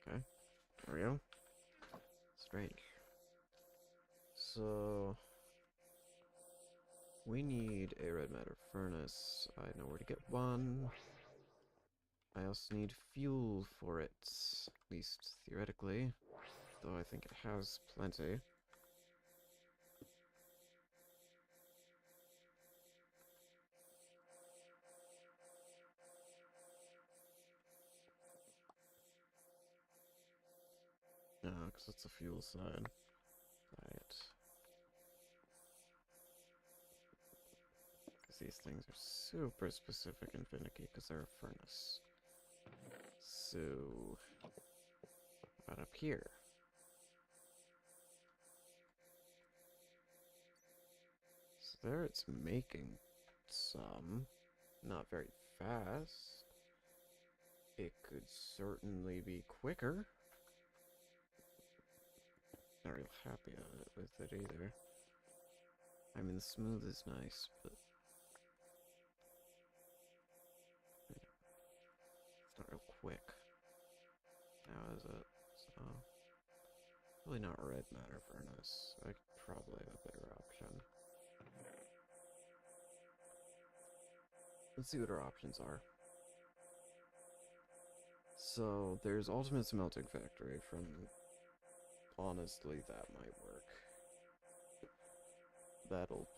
[SPEAKER 1] Okay, there we go. Strange. So. We need a red matter furnace. I know where to get one. I also need fuel for it, at least theoretically, though I think it has plenty. guess it's a fuel side. Right. Because these things are super specific and finicky because they're a furnace. So, right up here. So there it's making some. Not very fast. It could certainly be quicker. Not real happy with it either. I mean, the smooth is nice, but it's not real quick. Now is it? So, really not red matter furnace. I could probably have a better option. Let's see what our options are. So, there's Ultimate Smelting Factory from... Honestly, that might work.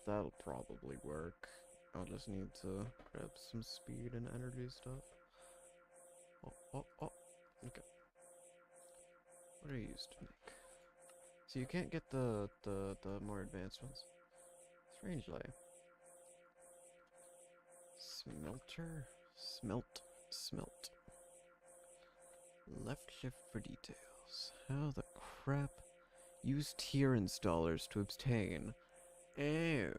[SPEAKER 1] That'll probably work. I'll just need to grab some speed and energy stuff. Oh. Okay. What are you used to make? So you can't get the more advanced ones. Strangely. Smelter? Smelt. Left shift for details. How the crap? Use tier installers to obtain. Ew.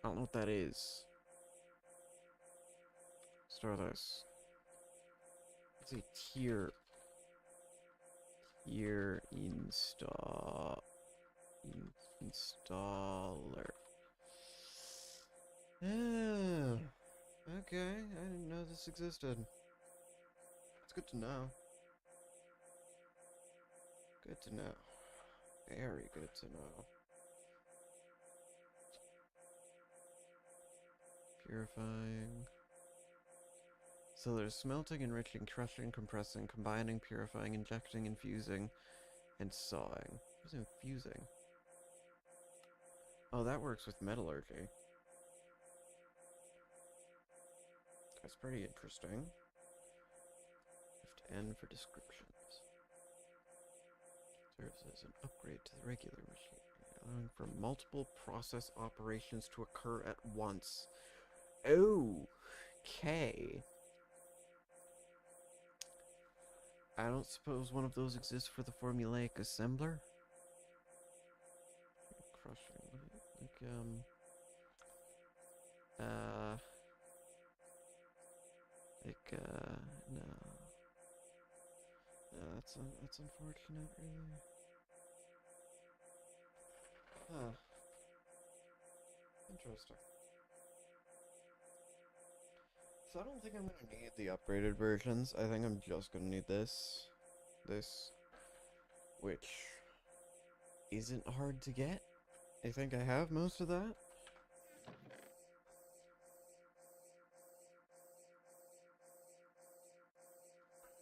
[SPEAKER 1] I don't know what that is. Start this. It's a tier installer. Oh, okay. I didn't know this existed. It's good to know. Good to know. Very good to know. Purifying. So there's smelting, enriching, crushing, compressing, combining, purifying, injecting, infusing, and sawing. What's infusing? Oh, that works with metallurgy. That's pretty interesting. Shift N for descriptions. Serves as an upgrade to the regular machine, allowing for multiple process operations to occur at once. Okay. I don't suppose one of those exists for the formulaic assembler? Crushing, no. No, that's unfortunate, really. Huh. Interesting. So I don't think I'm gonna need the upgraded versions. I think I'm just gonna need this, which isn't hard to get. I think I have most of that.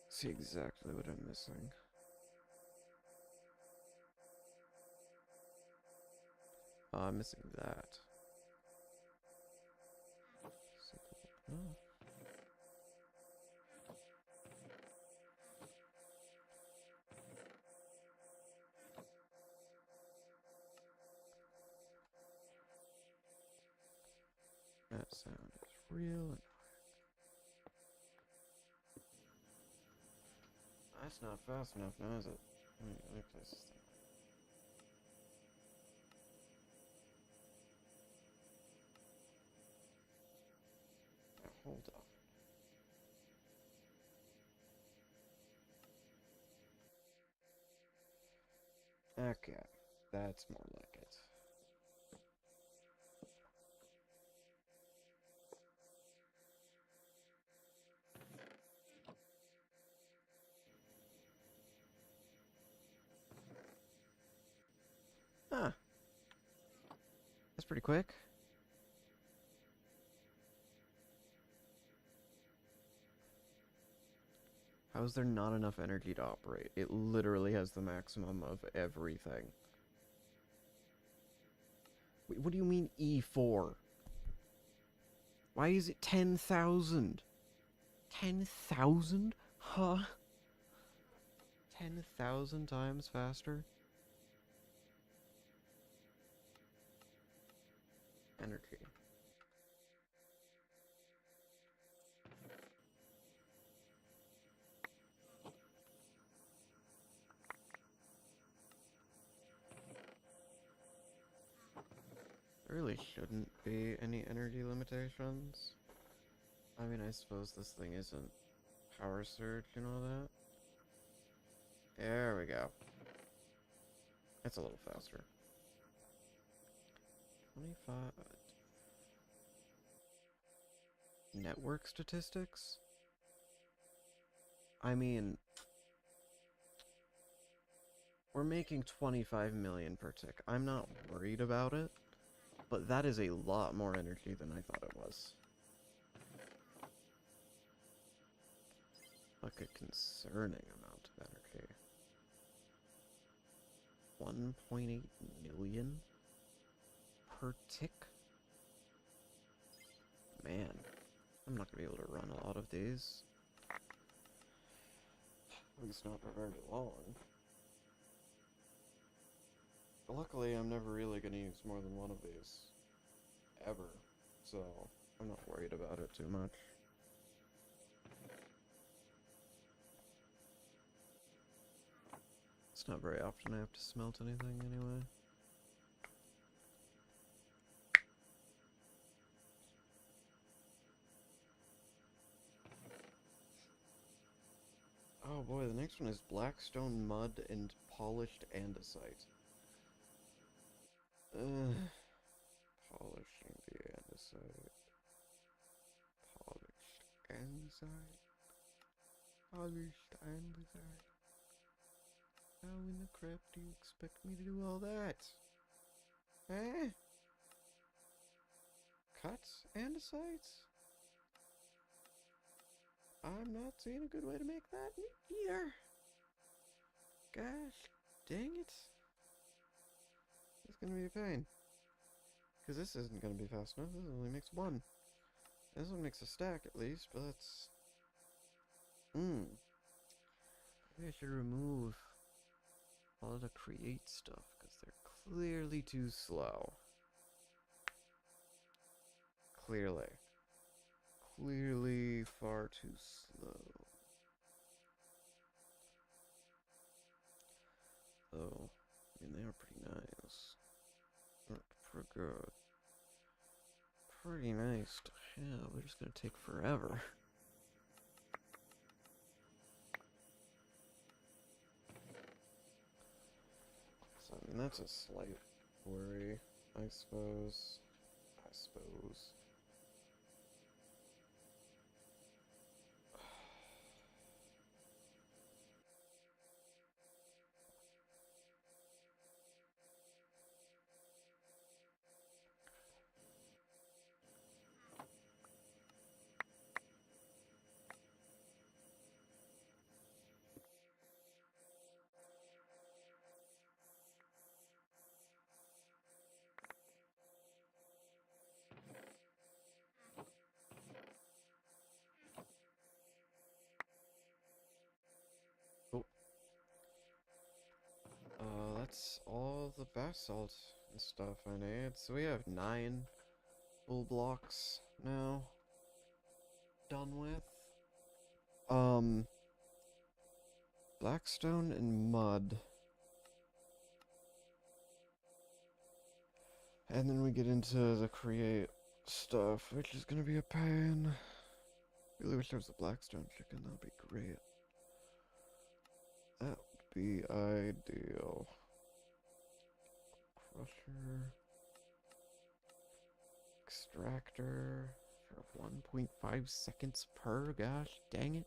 [SPEAKER 1] See exactly what I'm missing. Oh, I'm missing that. Oh. That sound is real. That's not fast enough now, is it? Let me place this thing. Now, hold on. Okay, that's more like it. Huh. That's pretty quick. How is there not enough energy to operate? It literally has the maximum of everything. Wait, what do you mean E4? Why is it 10,000? 10,000? Huh? 10,000 times faster? Energy. There really shouldn't be any energy limitations. I mean, I suppose this thing isn't power surge and all that. There we go. It's a little faster. 25. Network statistics? I mean, we're making 25 million per tick. I'm not worried about it, but that is a lot more energy than I thought it was. Like a concerning amount of energy. 1.8 million per tick? Man, I'm not gonna be able to run a lot of these. At least not for very long. But luckily, I'm never really gonna use more than one of these. Ever. So, I'm not worried about it too much. It's not very often I have to smelt anything anyway. Oh boy, the next one is blackstone mud and polished andesite. Polishing the andesite. Polished andesite. Polished andesite. How in the crap do you expect me to do all that? Eh? Cut andesite? I'm not seeing a good way to make that either. Gosh, dang it. It's gonna be a pain. Because this isn't gonna be fast enough. This only makes one. This one makes a stack at least, but that's... Maybe I should remove all of the create stuff, because they're clearly too slow. Clearly. Clearly far too slow. Oh, I mean, they are pretty nice. They're pretty good. Pretty nice. Yeah, we're just gonna take forever. So, I mean, that's a slight worry, I suppose. Oh. That's all the basalt and stuff I need. So we have 9 full blocks now done with. Blackstone and mud. And then we get into the create stuff, which is gonna be a pain. Really wish there was a blackstone chicken, that would be great. That would be ideal. Crusher. Extractor. For 1.5 seconds per, gosh dang it.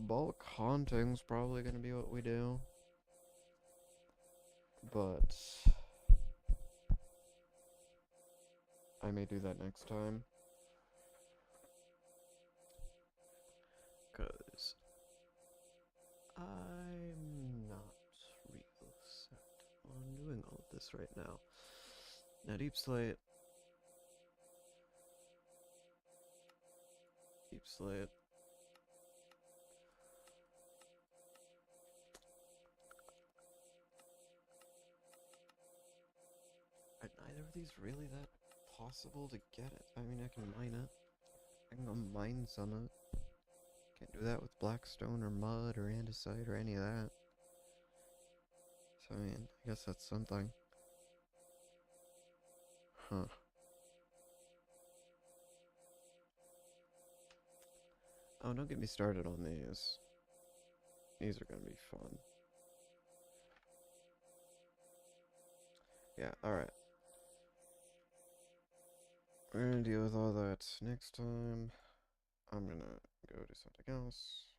[SPEAKER 1] Bulk haunting's probably gonna be what we do. But I may do that next time. Cause I'm not real set on doing all of this right now. Now deep slate. Deep slate. Are these really that possible to get it? I mean, I can mine it. I can go mine some of it. Can't do that with blackstone or mud or andesite or any of that. So, I mean, I guess that's something. Huh. Oh, don't get me started on these. These are gonna be fun. Yeah, alright. We're gonna deal with all that next time. I'm gonna go do something else.